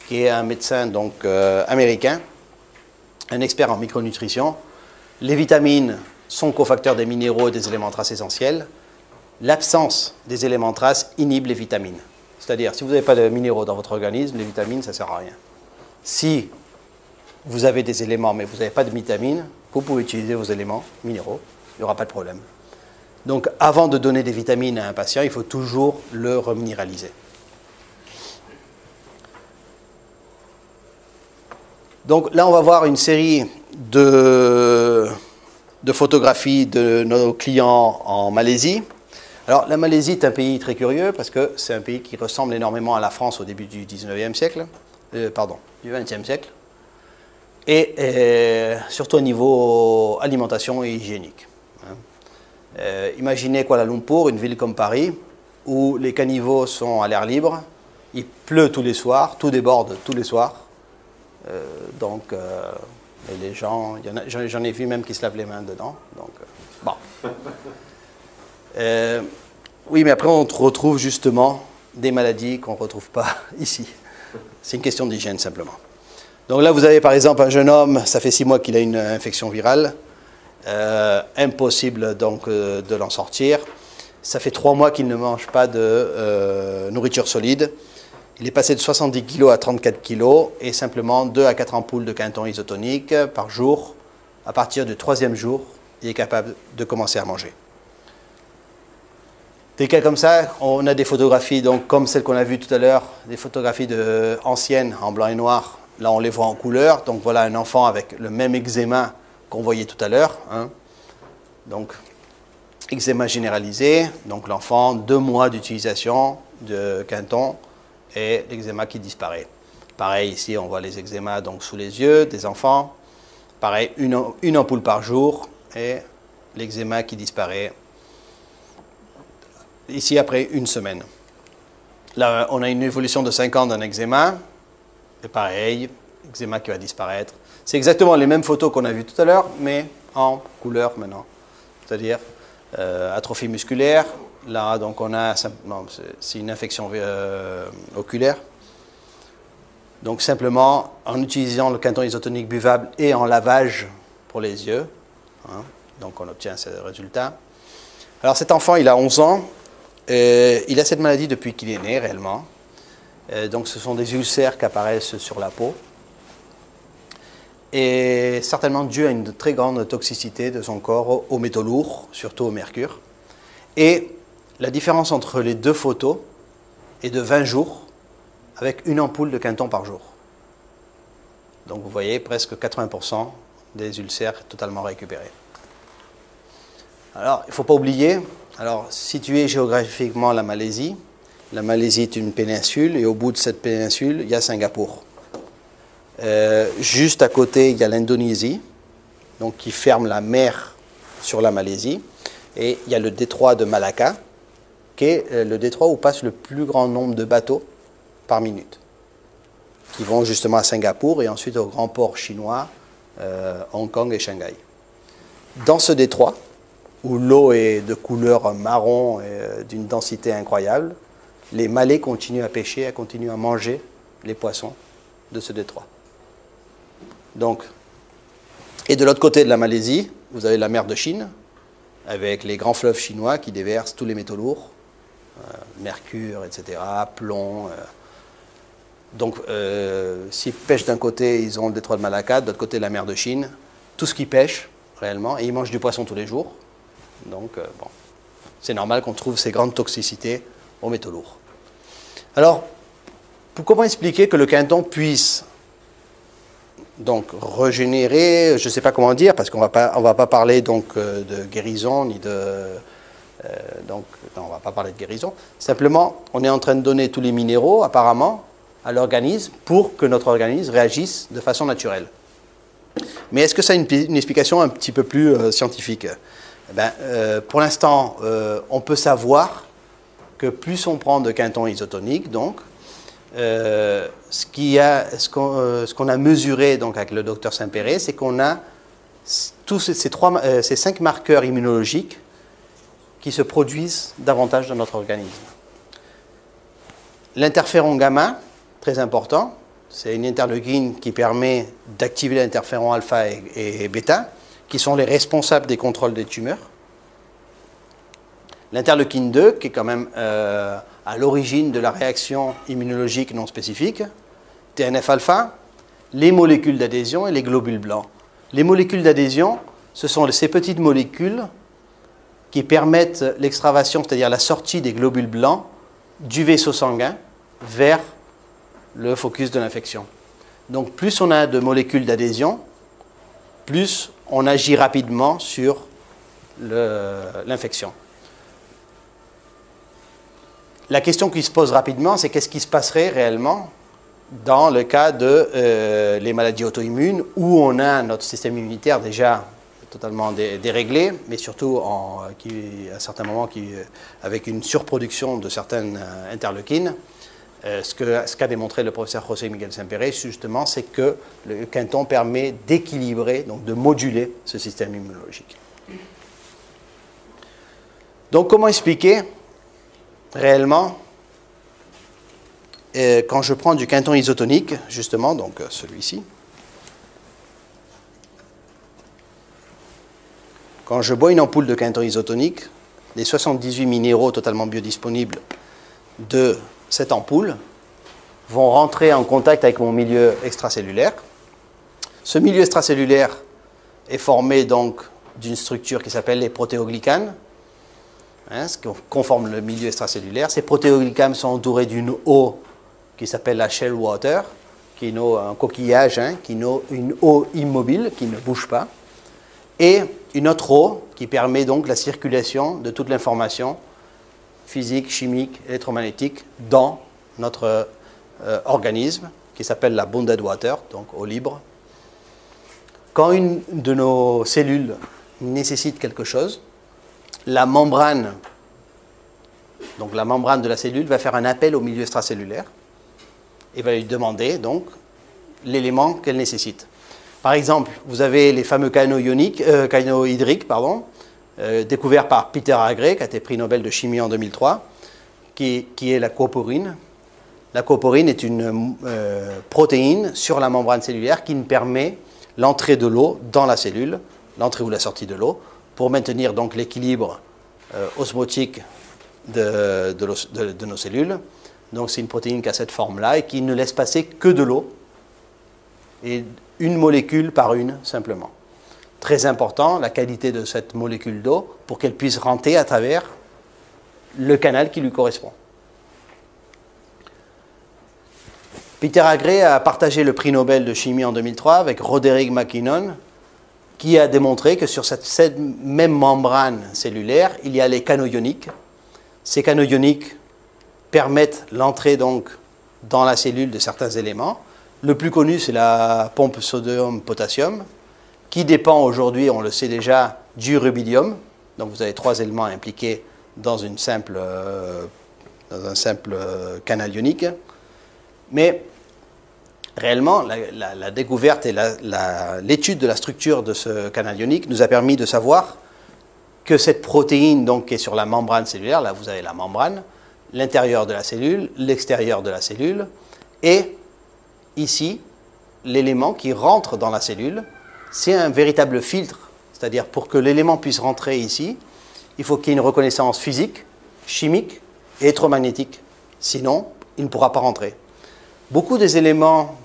qui est un médecin donc, américain, un expert en micronutrition, les vitamines sont cofacteurs des minéraux et des éléments traces essentiels. L'absence des éléments traces inhibe les vitamines. C'est-à-dire, si vous n'avez pas de minéraux dans votre organisme, les vitamines, ça ne sert à rien. Si vous avez des éléments, mais vous n'avez pas de vitamines, vous pouvez utiliser vos éléments minéraux, il n'y aura pas de problème. Donc, avant de donner des vitamines à un patient, il faut toujours le reminéraliser. Donc là, on va voir une série de photographies de nos clients en Malaisie. Alors, la Malaisie est un pays très curieux parce que c'est un pays qui ressemble énormément à la France au début du 19e siècle, du 20e siècle, et surtout au niveau alimentation et hygiénique. Imaginez Kuala Lumpur, une ville comme Paris, où les caniveaux sont à l'air libre, il pleut tous les soirs, tout déborde tous les soirs. Et les gens, j'en ai vu même qui se lavent les mains dedans. Donc, bon. Oui, mais après, on retrouve justement des maladies qu'on ne retrouve pas ici. C'est une question d'hygiène, simplement. Donc là, vous avez par exemple un jeune homme, ça fait 6 mois qu'il a une infection virale. Impossible donc de l'en sortir. Ça fait 3 mois qu'il ne mange pas de nourriture solide. Il est passé de 70 kg à 34 kg et simplement 2 à 4 ampoules de quinton isotonique par jour. À partir du 3e jour, il est capable de commencer à manger. Des cas comme ça, on a des photographies donc, comme celles qu'on a vues tout à l'heure, des photographies anciennes en blanc et noir. Là, on les voit en couleur. Donc voilà un enfant avec le même eczéma qu'on voyait tout à l'heure. Hein. Donc, eczéma généralisé. Donc l'enfant, 2 mois d'utilisation de quinton et l'eczéma qui disparaît. Pareil, ici, on voit les eczémas donc, sous les yeux des enfants. Pareil, une ampoule par jour et l'eczéma qui disparaît ici après 1 semaine. Là, on a une évolution de 5 ans d'un eczéma. Et pareil, eczéma qui va disparaître. C'est exactement les mêmes photos qu'on a vues tout à l'heure, mais en couleur maintenant. C'est-à-dire atrophie musculaire. Là, donc, on a, c'est une infection oculaire. Donc, simplement, en utilisant le quinton isotonique buvable et en lavage pour les yeux, hein, donc on obtient ce résultat. Alors, cet enfant, il a 11 ans. Il a cette maladie depuis qu'il est né, réellement. Donc, ce sont des ulcères qui apparaissent sur la peau. Et certainement dû à une très grande toxicité de son corps aux métaux lourds, surtout au mercure. Et la différence entre les 2 photos est de 20 jours avec une ampoule de quinton par jour. Donc vous voyez presque 80% des ulcères totalement récupérés. Alors il ne faut pas oublier, alors située géographiquement la Malaisie est une péninsule et au bout de cette péninsule il y a Singapour. Juste à côté il y a l'Indonésie, donc qui ferme la mer sur la Malaisie. Et il y a le détroit de Malacca, qui est le détroit où passe le plus grand nombre de bateaux par minute, qui vont justement à Singapour et ensuite aux grands ports chinois, Hong Kong et Shanghai. Dans ce détroit, où l'eau est de couleur marron et d'une densité incroyable, les Malais continuent à pêcher, continuent à manger les poissons de ce détroit. Donc, et de l'autre côté de la Malaisie, vous avez la mer de Chine, avec les grands fleuves chinois qui déversent tous les métaux lourds, mercure, etc., plomb. Donc, s'ils pêchent d'un côté, ils ont le détroit de Malacca, de l'autre côté, la mer de Chine. Tout ce qu'ils pêchent, réellement, et ils mangent du poisson tous les jours. Donc, bon, c'est normal qu'on trouve ces grandes toxicités aux métaux lourds. Alors, comment expliquer que le quinton puisse donc régénérer, je ne sais pas comment dire, parce qu'on va pas parler donc de guérison ni de Donc, non, on ne va pas parler de guérison. Simplement, on est en train de donner tous les minéraux, apparemment, à l'organisme pour que notre organisme réagisse de façon naturelle. Mais est-ce que ça a une explication un petit peu plus scientifique? Pour l'instant, on peut savoir que plus on prend de quintons isotoniques, donc, ce qu'on a mesuré donc, avec le docteur Saint-Péret, c'est qu'on a tous ces 5 marqueurs immunologiques qui se produisent davantage dans notre organisme. L'interféron gamma, très important, c'est une interleukine qui permet d'activer l'interféron alpha et bêta, qui sont les responsables des contrôles des tumeurs. L'interleukine 2, qui est quand même à l'origine de la réaction immunologique non spécifique, TNF-alpha, les molécules d'adhésion et les globules blancs. Les molécules d'adhésion, ce sont ces petites molécules qui permettent l'extravasation, c'est-à-dire la sortie des globules blancs du vaisseau sanguin vers le focus de l'infection. Donc plus on a de molécules d'adhésion, plus on agit rapidement sur l'infection. La question qui se pose rapidement, c'est qu'est-ce qui se passerait réellement dans le cas de les maladies auto-immunes où on a notre système immunitaire déjà totalement déréglé, mais surtout à certains moments avec une surproduction de certaines interleukines. Ce qu'a démontré le professeur José Miguel Saint-Péret, justement, c'est que le quinton permet d'équilibrer, donc de moduler ce système immunologique. Donc, comment expliquer réellement quand je prends du quinton isotonique, justement, donc celui-ci, quand je bois une ampoule de quinton isotonique, les 78 minéraux totalement biodisponibles de cette ampoule vont rentrer en contact avec mon milieu extracellulaire. Ce milieu extracellulaire est formé donc d'une structure qui s'appelle les protéoglycanes, ce qui conforme le milieu extracellulaire. Ces protéoglycanes sont entourés d'une eau qui s'appelle la shell water, qui est un coquillage, qui est une eau immobile, qui ne bouge pas, et une autre eau qui permet donc la circulation de toute l'information physique, chimique, électromagnétique dans notre organisme, qui s'appelle la bonded water, donc eau libre. Quand une de nos cellules nécessite quelque chose, la membrane de la cellule va faire un appel au milieu extracellulaire et va lui demander donc l'élément qu'elle nécessite. Par exemple, vous avez les fameux canaux hydriques, découverts par Peter Agré, qui a été prix Nobel de chimie en 2003, qui est la couoporine. La couoporine est une protéine sur la membrane cellulaire qui permet l'entrée de l'eau dans la cellule, l'entrée ou la sortie de l'eau, pour maintenir donc l'équilibre osmotique de nos cellules. Donc c'est une protéine qui a cette forme-là et qui ne laisse passer que de l'eau, et une molécule par une, simplement. Très important, la qualité de cette molécule d'eau pour qu'elle puisse rentrer à travers le canal qui lui correspond. Peter Agré a partagé le prix Nobel de chimie en 2003 avec Roderick McKinnon, qui a démontré que sur cette même membrane cellulaire, il y a les canaux ioniques. Ces canaux ioniques permettent l'entrée donc dans la cellule de certains éléments. Le plus connu, c'est la pompe sodium-potassium, qui dépend aujourd'hui, on le sait déjà, du rubidium. Donc vous avez 3 éléments impliqués dans un simple canal ionique. Mais réellement, la découverte et l'étude de la structure de ce canal ionique nous a permis de savoir que cette protéine donc, qui est sur la membrane cellulaire, là vous avez la membrane, l'intérieur de la cellule, l'extérieur de la cellule, et ici, l'élément qui rentre dans la cellule, c'est un véritable filtre. C'est-à-dire, pour que l'élément puisse rentrer ici, il faut qu'il y ait une reconnaissance physique, chimique et électromagnétique. Sinon, il ne pourra pas rentrer. Beaucoup des éléments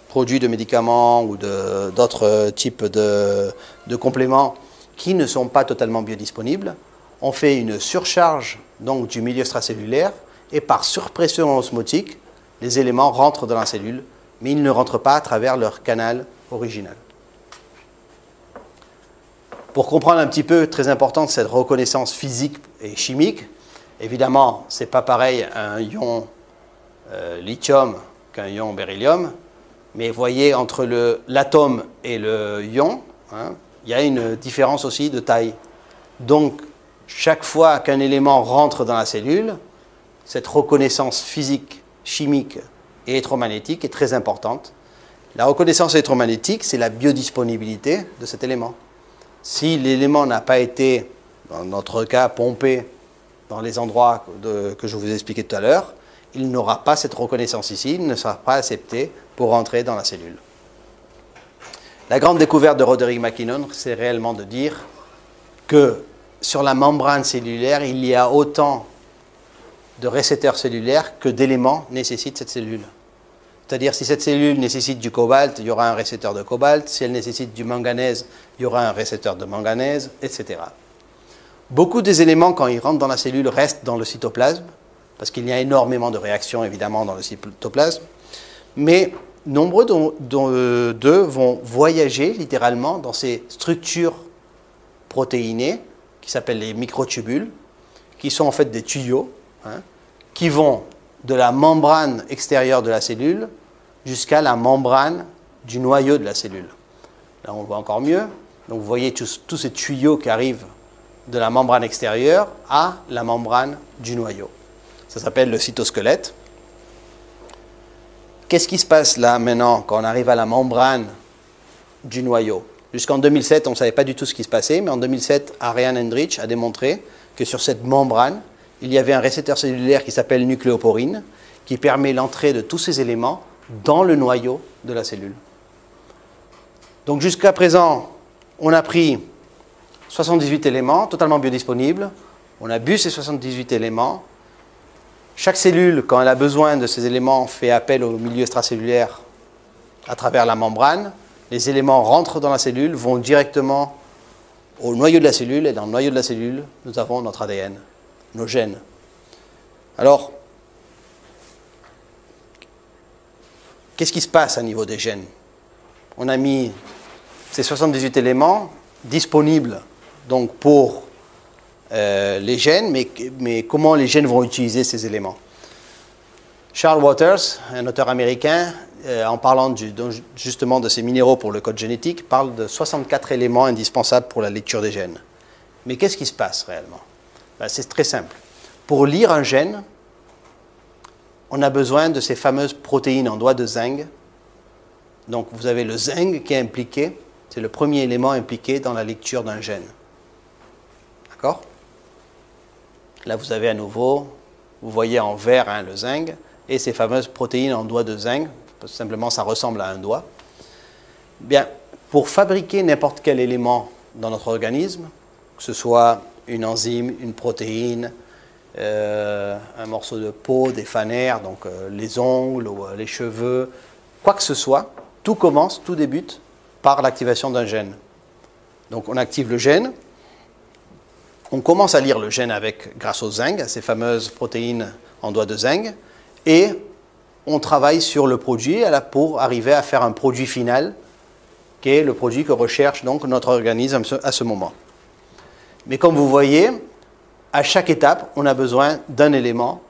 produits de médicaments ou d'autres types de compléments qui ne sont pas totalement biodisponibles ont fait une surcharge donc, du milieu extracellulaire, et par surpression osmotique, les éléments rentrent dans la cellule, mais ils ne rentrent pas à travers leur canal original. Pour comprendre un petit peu, très importante, cette reconnaissance physique et chimique, évidemment, ce n'est pas pareil un ion lithium qu'un ion beryllium, mais vous voyez, entre l'atome et le ion, hein, il y a une différence aussi de taille. Donc, chaque fois qu'un élément rentre dans la cellule, cette reconnaissance physique, chimique et électromagnétique est très importante. La reconnaissance électromagnétique, c'est la biodisponibilité de cet élément. Si l'élément n'a pas été, dans notre cas, pompé dans les endroits que je vous ai expliqué tout à l'heure, il n'aura pas cette reconnaissance ici, il ne sera pas accepté pour rentrer dans la cellule. La grande découverte de Roderick MacKinnon, c'est réellement de dire que sur la membrane cellulaire, il y a autant de récepteurs cellulaires que d'éléments nécessitent cette cellule. C'est-à-dire, si cette cellule nécessite du cobalt, il y aura un récepteur de cobalt. Si elle nécessite du manganèse, il y aura un récepteur de manganèse, etc. Beaucoup des éléments, quand ils rentrent dans la cellule, restent dans le cytoplasme, parce qu'il y a énormément de réactions, évidemment, dans le cytoplasme. Mais nombreux d'eux vont voyager, littéralement, dans ces structures protéinées, qui s'appellent les microtubules, qui sont en fait des tuyaux, hein, qui vont de la membrane extérieure de la cellule jusqu'à la membrane du noyau de la cellule. Là, on le voit encore mieux. Donc, vous voyez tous ces tuyaux qui arrivent de la membrane extérieure à la membrane du noyau. Ça s'appelle le cytosquelette. Qu'est-ce qui se passe là, maintenant, quand on arrive à la membrane du noyau? Jusqu'en 2007, on ne savait pas du tout ce qui se passait, mais en 2007, Ariane Hendrich a démontré que sur cette membrane, il y avait un récepteur cellulaire qui s'appelle nucléoporine, qui permet l'entrée de tous ces éléments dans le noyau de la cellule. Donc jusqu'à présent, on a pris 78 éléments, totalement biodisponibles. On a bu ces 78 éléments. Chaque cellule, quand elle a besoin de ces éléments, fait appel au milieu extracellulaire à travers la membrane. Les éléments rentrent dans la cellule, vont directement au noyau de la cellule, et dans le noyau de la cellule, nous avons notre ADN, nos gènes. Alors, qu'est-ce qui se passe à niveau des gènes? On a mis ces 78 éléments disponibles donc pour les gènes, mais comment les gènes vont utiliser ces éléments? Charles Waters, un auteur américain, en parlant justement de ces minéraux pour le code génétique, parle de 64 éléments indispensables pour la lecture des gènes. Mais qu'est-ce qui se passe réellement? Ben, c'est très simple. Pour lire un gène, on a besoin de ces fameuses protéines en doigt de zinc. Donc vous avez le zinc qui est impliqué, c'est le premier élément impliqué dans la lecture d'un gène. D'accord? Là vous avez à nouveau, vous voyez en vert hein, le zinc, et ces fameuses protéines en doigt de zinc, parce que simplement ça ressemble à un doigt. Bien, pour fabriquer n'importe quel élément dans notre organisme, que ce soit une enzyme, une protéine, un morceau de peau, des fanères, donc les ongles, ou, les cheveux, quoi que ce soit, tout commence, tout débute par l'activation d'un gène. Donc on active le gène, on commence à lire le gène grâce au zinc, à ces fameuses protéines en doigt de zinc, et on travaille sur le produit pour arriver à faire un produit final, qui est le produit que recherche donc notre organisme à ce moment. Mais comme vous voyez, à chaque étape, on a besoin d'un élément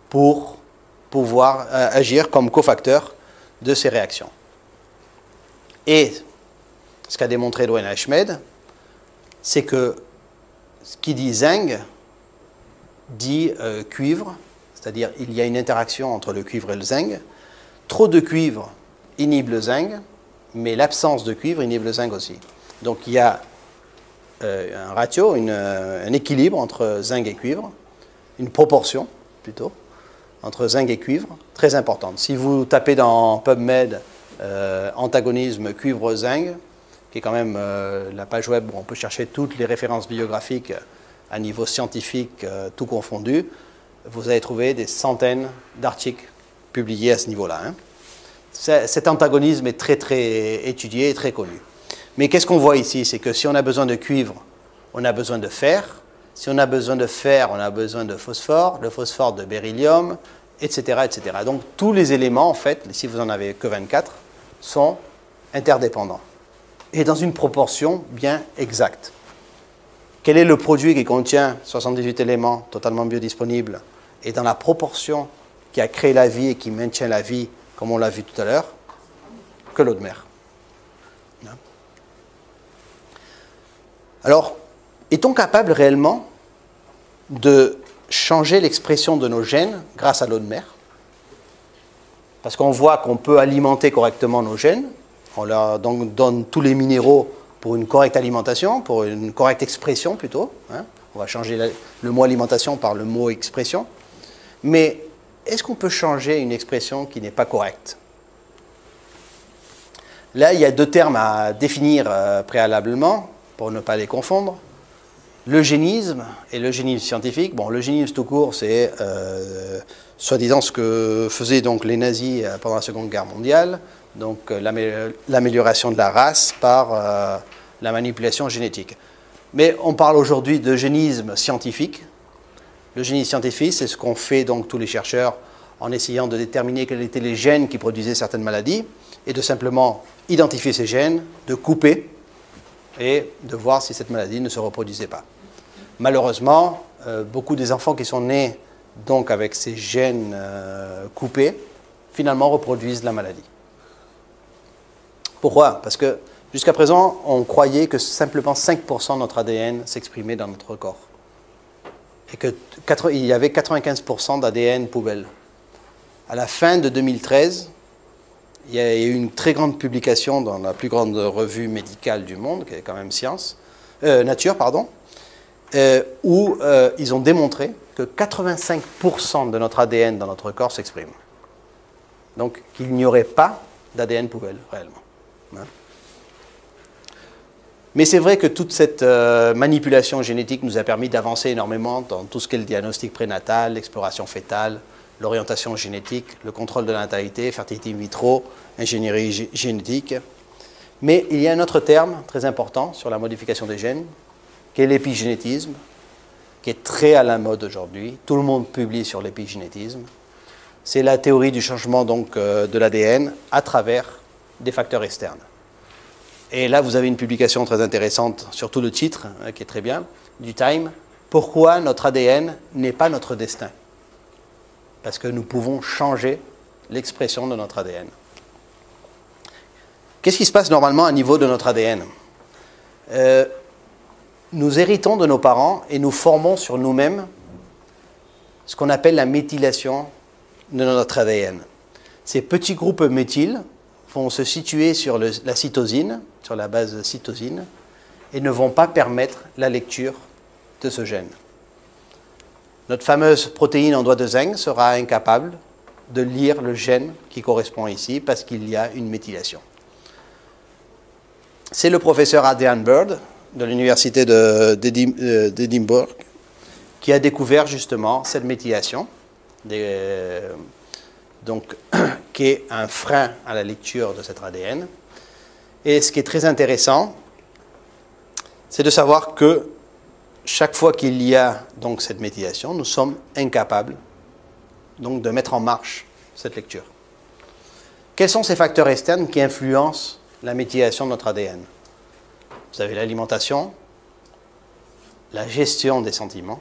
pour pouvoir agir comme cofacteur de ces réactions. Et ce qu'a démontré Edwin Ashmed, c'est que ce qui dit zinc dit cuivre, c'est-à-dire il y a une interaction entre le cuivre et le zinc. Trop de cuivre inhibe le zinc, mais l'absence de cuivre inhibe le zinc aussi. Donc il y a un ratio, un équilibre entre zinc et cuivre, une proportion plutôt, entre zinc et cuivre, très importante. Si vous tapez dans PubMed antagonisme cuivre-zinc, qui est quand même la page web où on peut chercher toutes les références bibliographiques à niveau scientifique, tout confondu, vous allez trouver des centaines d'articles publiés à ce niveau-là. Hein. Cet antagonisme est très très étudié et très connu. Mais qu'est-ce qu'on voit ici? C'est que si on a besoin de cuivre, on a besoin de fer. Si on a besoin de fer, on a besoin de phosphore, le phosphore de beryllium, etc., etc. Donc tous les éléments, en fait, si vous n'en avez que 24, sont interdépendants. Et dans une proportion bien exacte. quel est le produit qui contient 78 éléments totalement biodisponibles et dans la proportion qui a créé la vie et qui maintient la vie, comme on l'a vu tout à l'heure, que l'eau de mer. Alors, est-on capable réellement de changer l'expression de nos gènes grâce à l'eau de mer? Parce qu'on voit qu'on peut alimenter correctement nos gènes, on leur donne tous les minéraux pour une correcte alimentation, pour une correcte expression plutôt. On va changer le mot alimentation par le mot expression. Mais est-ce qu'on peut changer une expression qui n'est pas correcte? Là, il y a deux termes à définir préalablement, pour ne pas les confondre. L'eugénisme et l'eugénisme scientifique. Bon, l'eugénisme tout court, c'est soi-disant ce que faisaient donc les nazis pendant la Seconde Guerre mondiale, donc l'amélioration de la race par la manipulation génétique. Mais on parle aujourd'hui d'eugénisme scientifique. L'eugénisme scientifique, c'est ce qu'ont fait donc tous les chercheurs en essayant de déterminer quels étaient les gènes qui produisaient certaines maladies et de simplement identifier ces gènes, de couper et de voir si cette maladie ne se reproduisait pas. Malheureusement, beaucoup des enfants qui sont nés donc avec ces gènes coupés, finalement reproduisent la maladie. Pourquoi? Parce que jusqu'à présent, on croyait que simplement 5% de notre ADN s'exprimait dans notre corps. Et qu'il y avait 95% d'ADN poubelle. À la fin de 2013, il y a eu une très grande publication dans la plus grande revue médicale du monde, qui est quand même Nature, où ils ont démontré que 85% de notre ADN dans notre corps s'exprime. Donc qu'il n'y aurait pas d'ADN poubelle, réellement. Mais c'est vrai que toute cette manipulation génétique nous a permis d'avancer énormément dans tout ce qu'est le diagnostic prénatal, l'exploration fœtale, l'orientation génétique, le contrôle de la natalité, fertilité in vitro, ingénierie génétique. Mais il y a un autre terme très important sur la modification des gènes, qui est l'épigénétisme, qui est très à la mode aujourd'hui. Tout le monde publie sur l'épigénétisme. C'est la théorie du changement donc, de l'ADN à travers des facteurs externes. Et là, vous avez une publication très intéressante, surtout le titre, qui est très bien, du Time. Pourquoi notre ADN n'est pas notre destin? Parce que nous pouvons changer l'expression de notre ADN. Qu'est-ce qui se passe normalement à niveau de notre ADN? Nous héritons de nos parents et nous formons sur nous-mêmes ce qu'on appelle la méthylation de notre ADN. Ces petits groupes méthyl vont se situer sur la cytosine, sur la base cytosine, et ne vont pas permettre la lecture de ce gène. Notre fameuse protéine en doigt de zinc sera incapable de lire le gène qui correspond ici parce qu'il y a une méthylation. C'est le professeur Adrian Bird de l'université d'Édimbourg qui a découvert justement cette méthylation, donc, qui est un frein à la lecture de cet ADN. Et ce qui est très intéressant, c'est de savoir que chaque fois qu'il y a donc cette méthylation, nous sommes incapables donc, de mettre en marche cette lecture. Quels sont ces facteurs externes qui influencent la méthylation de notre ADN? Vous avez l'alimentation, la gestion des sentiments,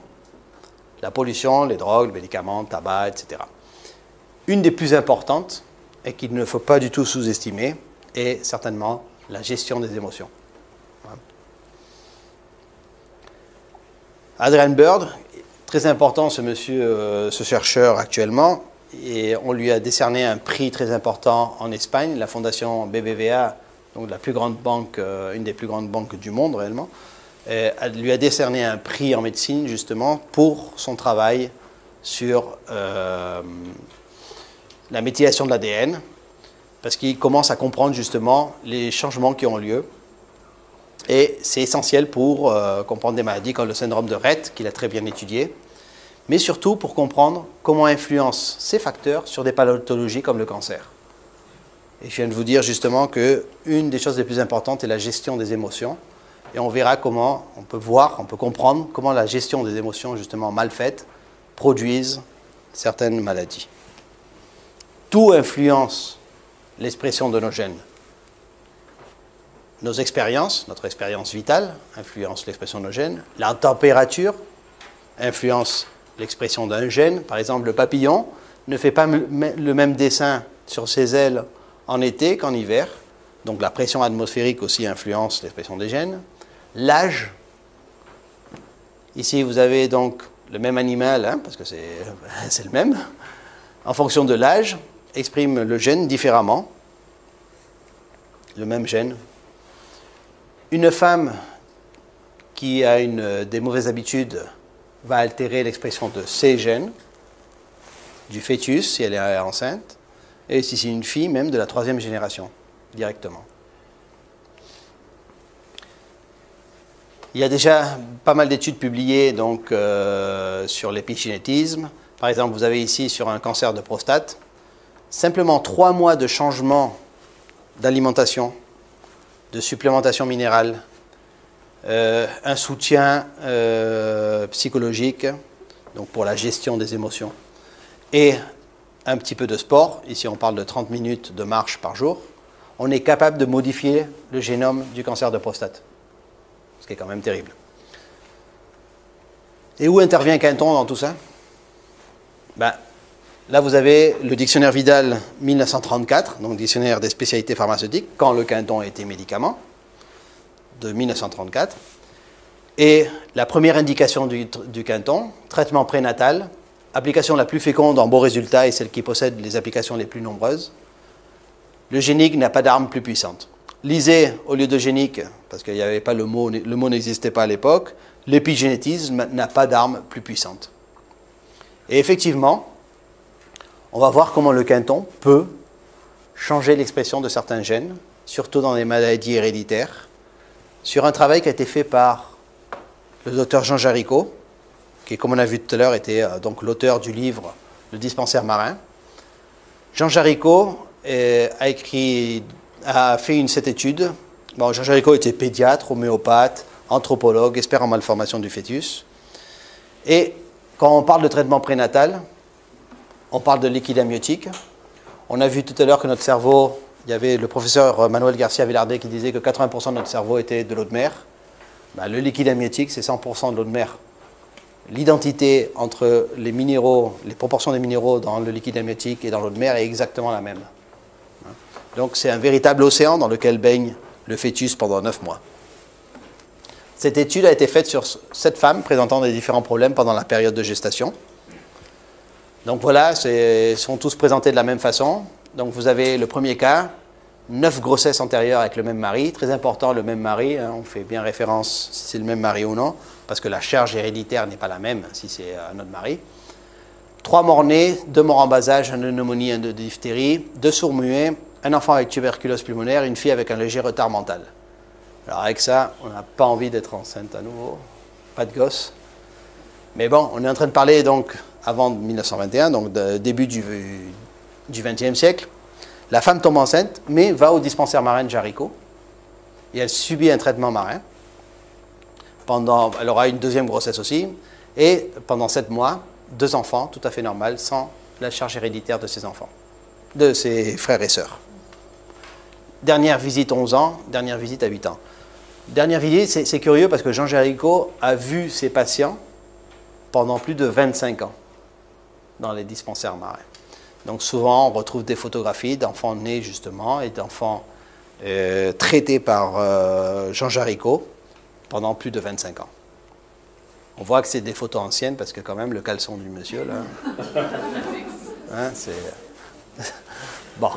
la pollution, les drogues, les médicaments, le tabac, etc. Une des plus importantes, et qu'il ne faut pas du tout sous-estimer, est certainement la gestion des émotions. Adrian Bird, très important ce monsieur, ce chercheur actuellement, et on lui a décerné un prix très important en Espagne, la fondation BBVA, donc la plus grande banque, une des plus grandes banques du monde réellement, lui a décerné un prix en médecine justement pour son travail sur la méthylation de l'ADN, parce qu'il commence à comprendre justement les changements qui ont lieu. Et c'est essentiel pour comprendre des maladies comme le syndrome de Rett, qu'il a très bien étudié, mais surtout pour comprendre comment influencent ces facteurs sur des pathologies comme le cancer. Et je viens de vous dire justement qu'une des choses les plus importantes est la gestion des émotions. Et on verra comment on peut comprendre comment la gestion des émotions justement mal faite produisent certaines maladies. Tout influence l'expression de nos gènes. nos expériences, notre expérience vitale, influence l'expression de nos gènes. La température influence l'expression d'un gène. Par exemple, le papillon ne fait pas le même dessin sur ses ailes en été qu'en hiver. Donc la pression atmosphérique aussi influence l'expression des gènes. L'âge. Ici, vous avez donc le même animal, hein, parce que c'est le même. En fonction de l'âge, exprime le gène différemment. Le même gène. Une femme qui a des mauvaises habitudes va altérer l'expression de ses gènes, du fœtus si elle est enceinte, et si c'est une fille, même de la 3e génération, directement. Il y a déjà pas mal d'études publiées donc, sur l'épigénétisme. Par exemple, vous avez ici sur un cancer de prostate, simplement 3 mois de changement d'alimentation, de supplémentation minérale, un soutien psychologique, donc pour la gestion des émotions, et un petit peu de sport, ici on parle de 30 minutes de marche par jour, on est capable de modifier le génome du cancer de prostate, ce qui est quand même terrible. Et où intervient Quinton dans tout ça? Là vous avez le dictionnaire Vidal 1934, donc dictionnaire des spécialités pharmaceutiques, quand le Quinton était médicament, de 1934. Et la première indication du Quinton, traitement prénatal, application la plus féconde en beaux résultats et celle qui possède les applications les plus nombreuses. Le génique n'a pas d'arme plus puissante. Lisez au lieu de génique, parce qu'il n'y avait pas le mot n'existait pas à l'époque, l'épigénétisme n'a pas d'arme plus puissante. Et effectivement, on va voir comment le Quinton peut changer l'expression de certains gènes, surtout dans les maladies héréditaires, sur un travail qui a été fait par le docteur Jean Jaricot, qui, comme on a vu tout à l'heure, était donc l'auteur du livre Le dispensaire marin. Jean Jaricot a fait cette étude. Bon, Jean Jaricot était pédiatre, homéopathe, anthropologue, expert en malformation du fœtus. Et quand on parle de traitement prénatal, on parle de liquide amniotique. On a vu tout à l'heure que notre cerveau, il y avait le professeur Manuel Garcia Velarde qui disait que 80% de notre cerveau était de l'eau de mer. Le liquide amniotique, c'est 100% de l'eau de mer. L'identité entre les minéraux, les proportions des minéraux dans le liquide amniotique et dans l'eau de mer est exactement la même. Donc c'est un véritable océan dans lequel baigne le fœtus pendant 9 mois. Cette étude a été faite sur 7 femmes présentant des différents problèmes pendant la période de gestation. Donc voilà, ils sont tous présentés de la même façon. Donc vous avez le premier cas, 9 grossesses antérieures avec le même mari. Très important, le même mari, hein, on fait bien référence si c'est le même mari ou non, parce que la charge héréditaire n'est pas la même si c'est un autre mari. 3 morts-nés, 2 morts en bas âge, 1 de pneumonie, 1 de diphtérie, 2 sourds-muets, un enfant avec tuberculose pulmonaire, une fille avec un léger retard mental. Alors avec ça, on n'a pas envie d'être enceinte à nouveau, pas de gosse. Mais bon, on est en train de parler donc avant 1921, donc début du XXe siècle. La femme tombe enceinte, mais va au dispensaire marin de Jaricot, et elle subit un traitement marin. Elle aura une 2e grossesse aussi, et pendant 7 mois, 2 enfants, tout à fait normal, sans la charge héréditaire de ses enfants, de ses frères et sœurs. Dernière visite 11 ans, dernière visite à 8 ans. Dernière visite, c'est curieux parce que Jean Jaricot a vu ses patients pendant plus de 25 ans dans les dispensaires marins. Donc souvent, on retrouve des photographies d'enfants nés justement et d'enfants traités par Jean Jaricot pendant plus de 25 ans. On voit que c'est des photos anciennes parce que quand même le caleçon du monsieur là, hein, c'est bon.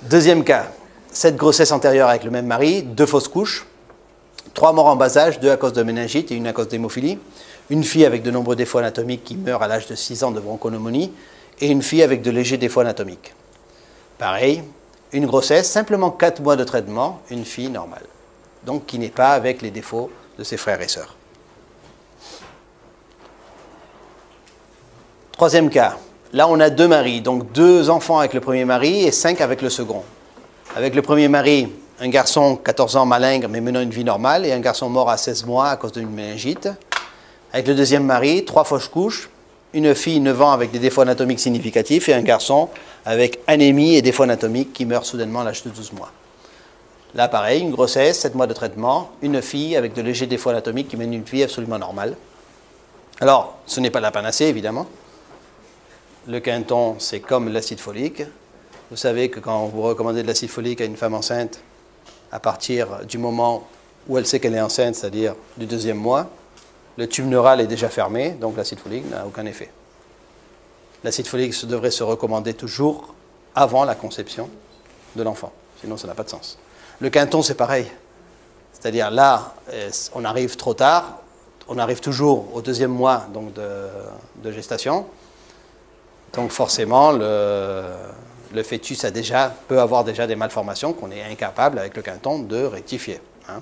Deuxième cas, 7 grossesses antérieures avec le même mari, 2 fausses couches, 3 morts en bas âge, 2 à cause de méningite et 1 à cause d'hémophilie, une fille avec de nombreux défauts anatomiques qui meurt à l'âge de 6 ans de bronchopneumonie et une fille avec de légers défauts anatomiques. Pareil, une grossesse, simplement 4 mois de traitement, une fille normale, donc qui n'est pas avec les défauts de ses frères et sœurs. Troisième cas, là on a 2 maris, donc 2 enfants avec le premier mari et 5 avec le second. Avec le premier mari, un garçon 14 ans malingre mais menant une vie normale et un garçon mort à 16 mois à cause d'une méningite. Avec le deuxième mari, 3 fausses couches, une fille 9 ans avec des défauts anatomiques significatifs et un garçon avec anémie et défauts anatomiques qui meurt soudainement à l'âge de 12 mois. Là, pareil, une grossesse, 7 mois de traitement, une fille avec de légers défauts anatomiques qui mène une vie absolument normale. Alors, ce n'est pas la panacée, évidemment. Le Quinton, c'est comme l'acide folique. Vous savez que quand vous recommandez de l'acide folique à une femme enceinte, à partir du moment où elle sait qu'elle est enceinte, c'est-à-dire du 2e mois, le tube neural est déjà fermé, donc l'acide folique n'a aucun effet. L'acide folique devrait se recommander toujours avant la conception de l'enfant, sinon ça n'a pas de sens. Le Quinton, c'est pareil. C'est-à-dire là, on arrive trop tard, on arrive toujours au 2e mois donc, de gestation. Donc forcément, le fœtus peut avoir déjà des malformations qu'on est incapable avec le Quinton de rectifier. Hein.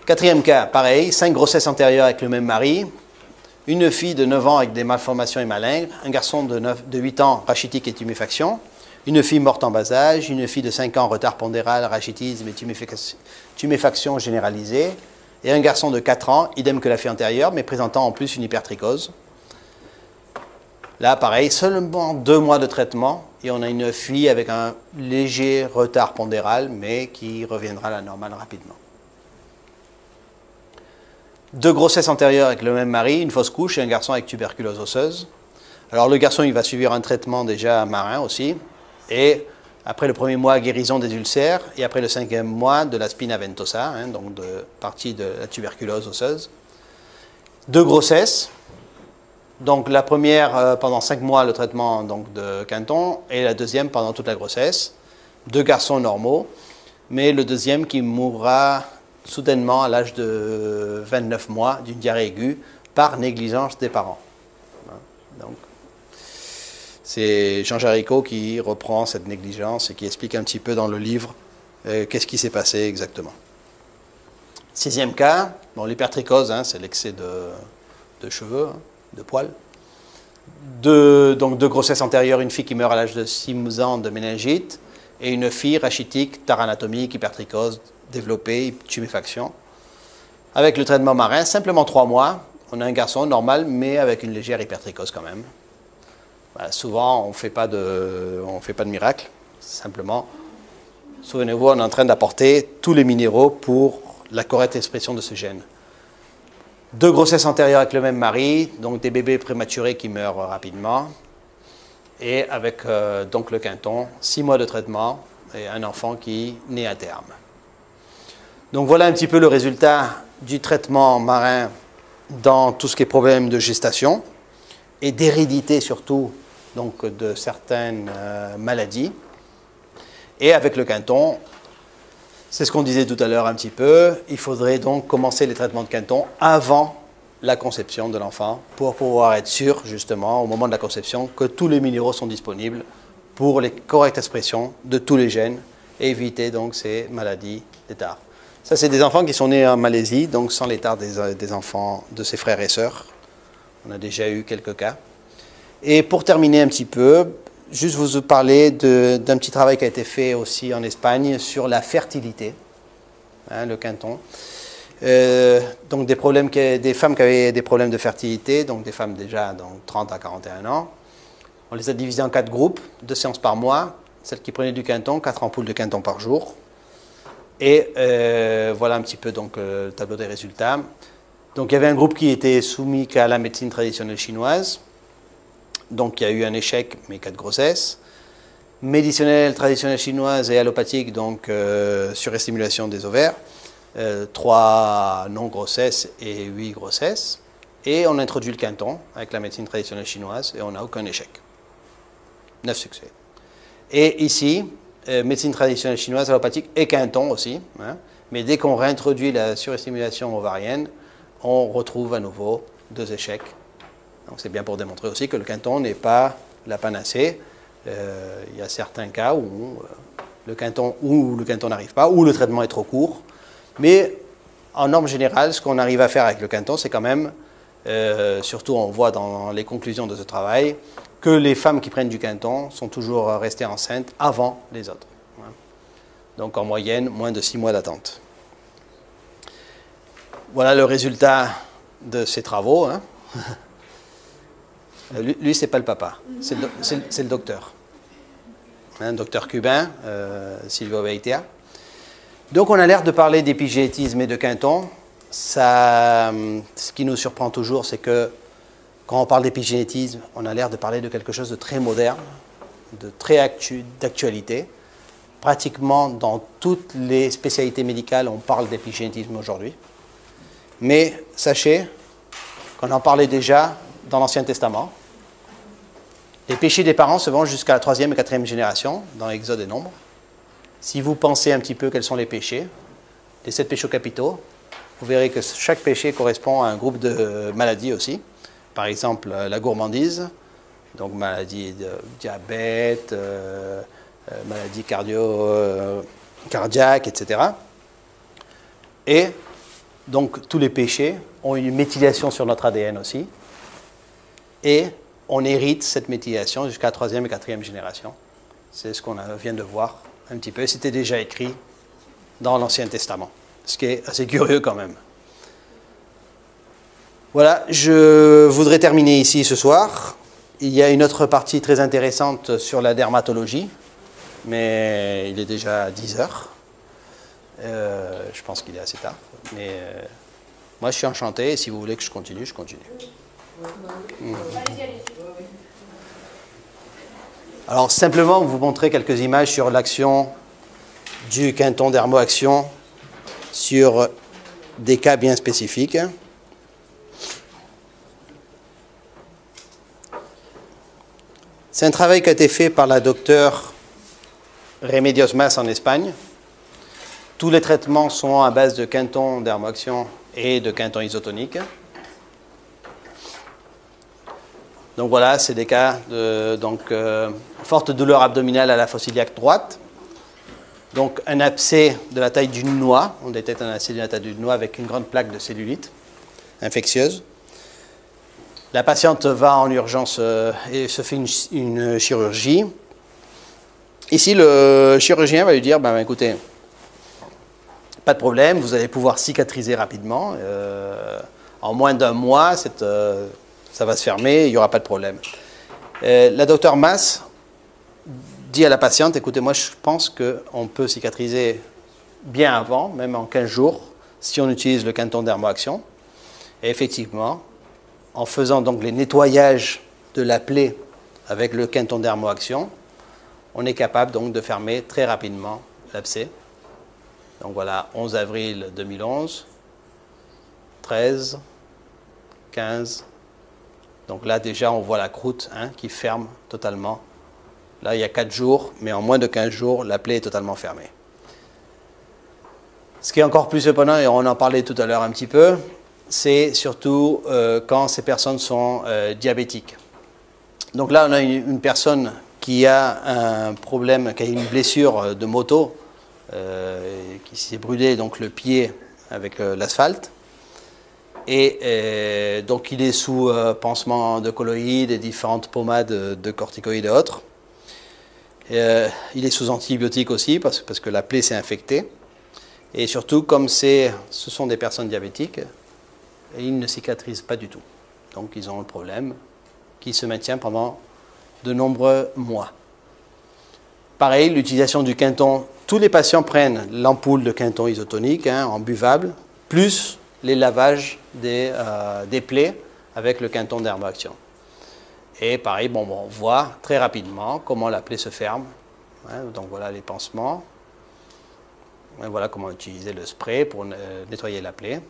4e cas, pareil, 5 grossesses antérieures avec le même mari, une fille de 9 ans avec des malformations et malingres, un garçon de 8 ans rachitique et tuméfaction, une fille morte en bas âge, une fille de 5 ans retard pondéral, rachitisme et tuméfaction généralisée, et un garçon de 4 ans, idem que la fille antérieure, mais présentant en plus une hypertrichose. Là, pareil, seulement 2 mois de traitement, et on a une fille avec un léger retard pondéral, mais qui reviendra à la normale rapidement. 2 grossesses antérieures avec le même mari, une fausse couche et un garçon avec tuberculose osseuse. Alors le garçon, il va subir un traitement déjà marin aussi, et après le 1er mois, guérison des ulcères, et après le 5e mois, de la spina ventosa, hein, donc de partie de la tuberculose osseuse. 2 grossesses, donc la première pendant 5 mois le traitement donc, de Quinton, et la deuxième pendant toute la grossesse. 2 garçons normaux, mais le deuxième qui mourra soudainement à l'âge de 29 mois d'une diarrhée aiguë par négligence des parents. Donc, c'est Jean Jaricot qui reprend cette négligence et qui explique un petit peu dans le livre qu'est-ce qui s'est passé exactement. 6e cas, bon, l'hypertrichose, hein, c'est l'excès de cheveux, hein, de poils. Donc 2 grossesses antérieures, une fille qui meurt à l'âge de 6 ans de méningite et une fille rachitique, tare anatomique, hypertrichose développée, tuméfaction. Avec le traitement marin, simplement 3 mois, on a un garçon normal mais avec une légère hypertrichose quand même. Voilà, souvent, on ne fait pas de miracle. Simplement, souvenez-vous, on est en train d'apporter tous les minéraux pour la correcte expression de ce gène. 2 grossesses antérieures avec le même mari, donc des bébés prématurés qui meurent rapidement. Et avec donc le Quinton, 6 mois de traitement et un enfant qui naît à terme. Donc voilà un petit peu le résultat du traitement marin dans tout ce qui est problème de gestation et d'hérédité surtout donc de certaines maladies. Et avec le Quinton, c'est ce qu'on disait tout à l'heure un petit peu, il faudrait donc commencer les traitements de Quinton avant la conception de l'enfant pour pouvoir être sûr justement au moment de la conception que tous les minéraux sont disponibles pour les correctes expressions de tous les gènes et éviter donc ces maladies d'état. Ça, c'est des enfants qui sont nés en Malaisie, donc sans l'état des enfants de ses frères et sœurs. On a déjà eu quelques cas. Et pour terminer un petit peu, juste vous parler d'un petit travail qui a été fait aussi en Espagne sur la fertilité, hein, le Quinton. Donc des femmes qui avaient des problèmes de fertilité, donc des femmes déjà donc 30 à 41 ans. On les a divisées en 4 groupes, 2 séances par mois. Celles qui prenaient du Quinton, 4 ampoules de Quinton par jour. Et voilà un petit peu donc, le tableau des résultats. Donc il y avait un groupe qui était soumis qu'à la médecine traditionnelle chinoise. Donc il y a eu un échec, mais 4 grossesses. Médicale traditionnelle chinoise et allopathique, donc surestimulation des ovaires. 3 non-grossesses et 8 grossesses. Et on a introduit le Quinton avec la médecine traditionnelle chinoise et on n'a aucun échec. 9 succès. Et ici, médecine traditionnelle chinoise, allopathique et Quinton aussi. Hein, mais dès qu'on réintroduit la surestimulation ovarienne, on retrouve à nouveau 2 échecs. Donc c'est bien pour démontrer aussi que le Quinton n'est pas la panacée. Il y a certains cas où le Quinton n'arrive pas, ou le traitement est trop court. Mais en norme générale, ce qu'on arrive à faire avec le Quinton, c'est quand même, surtout on voit dans les conclusions de ce travail, que les femmes qui prennent du Quinton sont toujours restées enceintes avant les autres. Donc en moyenne, moins de 6 mois d'attente. Voilà le résultat de ces travaux. Hein. Lui, c'est pas le papa, c'est le docteur. docteur cubain, Silvio Beitia. Donc on a l'air de parler d'épigénétisme et de Quinton. Ça, ce qui nous surprend toujours, c'est que quand on parle d'épigénétisme, on a l'air de parler de quelque chose de très moderne, de très d'actualité. Pratiquement dans toutes les spécialités médicales, on parle d'épigénétisme aujourd'hui. Mais sachez qu'on en parlait déjà dans l'Ancien Testament. Les péchés des parents se vont jusqu'à la 3e et 4e génération, dans Exode et Nombre. Si vous pensez un petit peu quels sont les péchés, les 7 péchés capitaux, vous verrez que chaque péché correspond à un groupe de maladies aussi. Par exemple, la gourmandise, donc maladie de diabète, maladie cardiaque, etc. Et donc tous les péchés ont une méthylation sur notre ADN aussi. Et on hérite cette méthylation jusqu'à la 3e et 4e génération. C'est ce qu'on vient de voir un petit peu. C'était déjà écrit dans l'Ancien Testament, ce qui est assez curieux quand même. Voilà, je voudrais terminer ici ce soir. Il y a une autre partie très intéressante sur la dermatologie, mais il est déjà 10 heures. Je pense qu'il est assez tard. Mais moi, je suis enchanté, et si vous voulez que je continue, je continue. Alors, simplement, vous montrer quelques images sur l'action du Quinton Dermo-Action sur des cas bien spécifiques. C'est un travail qui a été fait par la docteure Remedios Mas en Espagne. Tous les traitements sont à base de Quinton Dermo-Action et de Quinton isotonique. Donc voilà, c'est des cas de forte douleur abdominale à la fosse iliaque droite. Donc un abcès de la taille d'une noix. On détecte un abcès de la taille d'une noix avec une grande plaque de cellulite infectieuse. La patiente va en urgence et se fait une chirurgie. Ici, le chirurgien va lui dire, écoutez, pas de problème, vous allez pouvoir cicatriser rapidement. En moins d'un mois, ça va se fermer, il n'y aura pas de problème. La docteure Mas dit à la patiente, écoutez, moi je pense qu'on peut cicatriser bien avant, même en 15 jours, si on utilise le Quinton Dermo-Action. Et effectivement, en faisant donc les nettoyages de la plaie avec le Quinton Dermo-Action, on est capable donc de fermer très rapidement l'abcès. Donc voilà, 11 avril 2011, 13, 15. Donc là déjà on voit la croûte qui ferme totalement. Là il y a 4 jours, mais en moins de 15 jours, la plaie est totalement fermée. Ce qui est encore plus surprenant, et on en parlait tout à l'heure un petit peu, c'est surtout quand ces personnes sont diabétiques. Donc là, on a une personne qui a un problème, qui a une blessure de moto, qui s'est brûlé donc, le pied avec l'asphalte. Et donc il est sous pansement de colloïdes et différentes pommades de corticoïdes et autres. Il est sous antibiotiques aussi, parce que la plaie s'est infectée. Et surtout, comme ce sont des personnes diabétiques, et ils ne cicatrisent pas du tout. Donc ils ont un problème qui se maintient pendant de nombreux mois. Pareil, l'utilisation du Quinton, tous les patients prennent l'ampoule de Quinton isotonique en buvable, plus les lavages des plaies avec le Quinton Dermo-Action. Et pareil, on voit très rapidement comment la plaie se ferme. Donc voilà les pansements. Et voilà comment utiliser le spray pour nettoyer la plaie.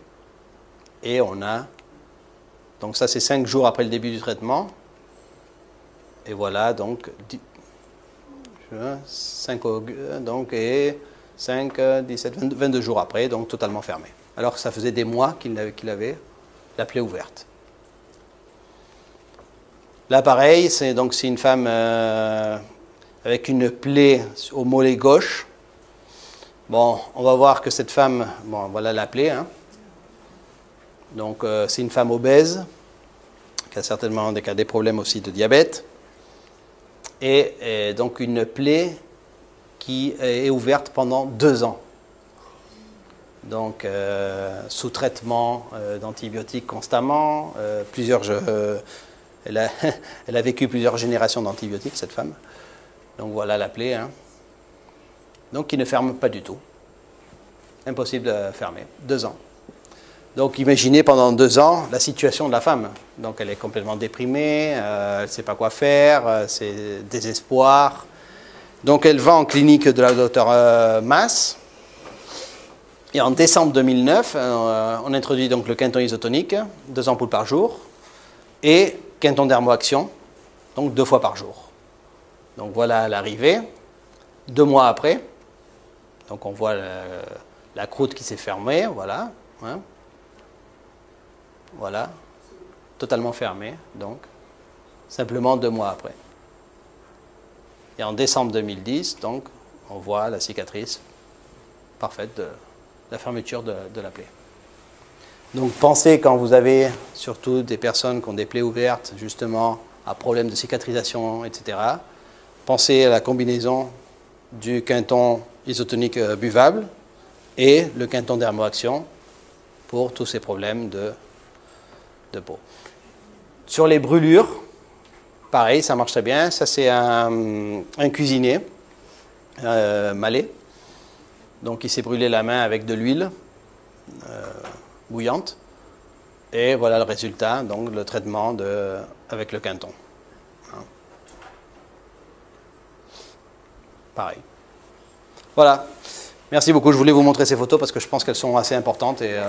Et on a, donc ça c'est 5 jours après le début du traitement. Et voilà, donc 5, donc, et 5, 17, 22 jours après, donc totalement fermé. Alors que ça faisait des mois qu'il avait la plaie ouverte. Là pareil, c'est une femme avec une plaie au mollet gauche. Bon, on va voir que cette femme, voilà la plaie, Donc, c'est une femme obèse, qui a certainement des problèmes aussi de diabète. Et donc, une plaie qui est ouverte pendant 2 ans. Donc, sous traitement d'antibiotiques constamment. Elle a vécu plusieurs générations d'antibiotiques, cette femme. Donc voilà la plaie, hein. Donc qui ne ferme pas du tout. Impossible de fermer. 2 ans. Donc imaginez pendant 2 ans la situation de la femme. Donc elle est complètement déprimée, elle ne sait pas quoi faire, c'est désespoir. Donc elle va en clinique de la docteure Mass. Et en décembre 2009, on introduit donc le Quinton isotonique, 2 ampoules par jour, et Quinton Dermoaction, donc 2 fois par jour. Donc voilà l'arrivée. 2 mois après, donc on voit la croûte qui s'est fermée, voilà. Hein. Voilà, totalement fermée, donc simplement 2 mois après. Et en décembre 2010, donc, on voit la cicatrice parfaite de la fermeture de la plaie. Donc pensez quand vous avez surtout des personnes qui ont des plaies ouvertes, justement, à problème de cicatrisation, etc. Pensez à la combinaison du Quinton isotonique buvable et le Quinton Dermoaction pour tous ces problèmes de peau. Sur les brûlures, pareil, ça marche très bien. Ça, c'est un cuisinier malais. Donc, il s'est brûlé la main avec de l'huile bouillante. Et voilà le résultat, donc le traitement avec le Quinton. Hein. Pareil. Voilà. Merci beaucoup. Je voulais vous montrer ces photos parce que je pense qu'elles sont assez importantes. Et,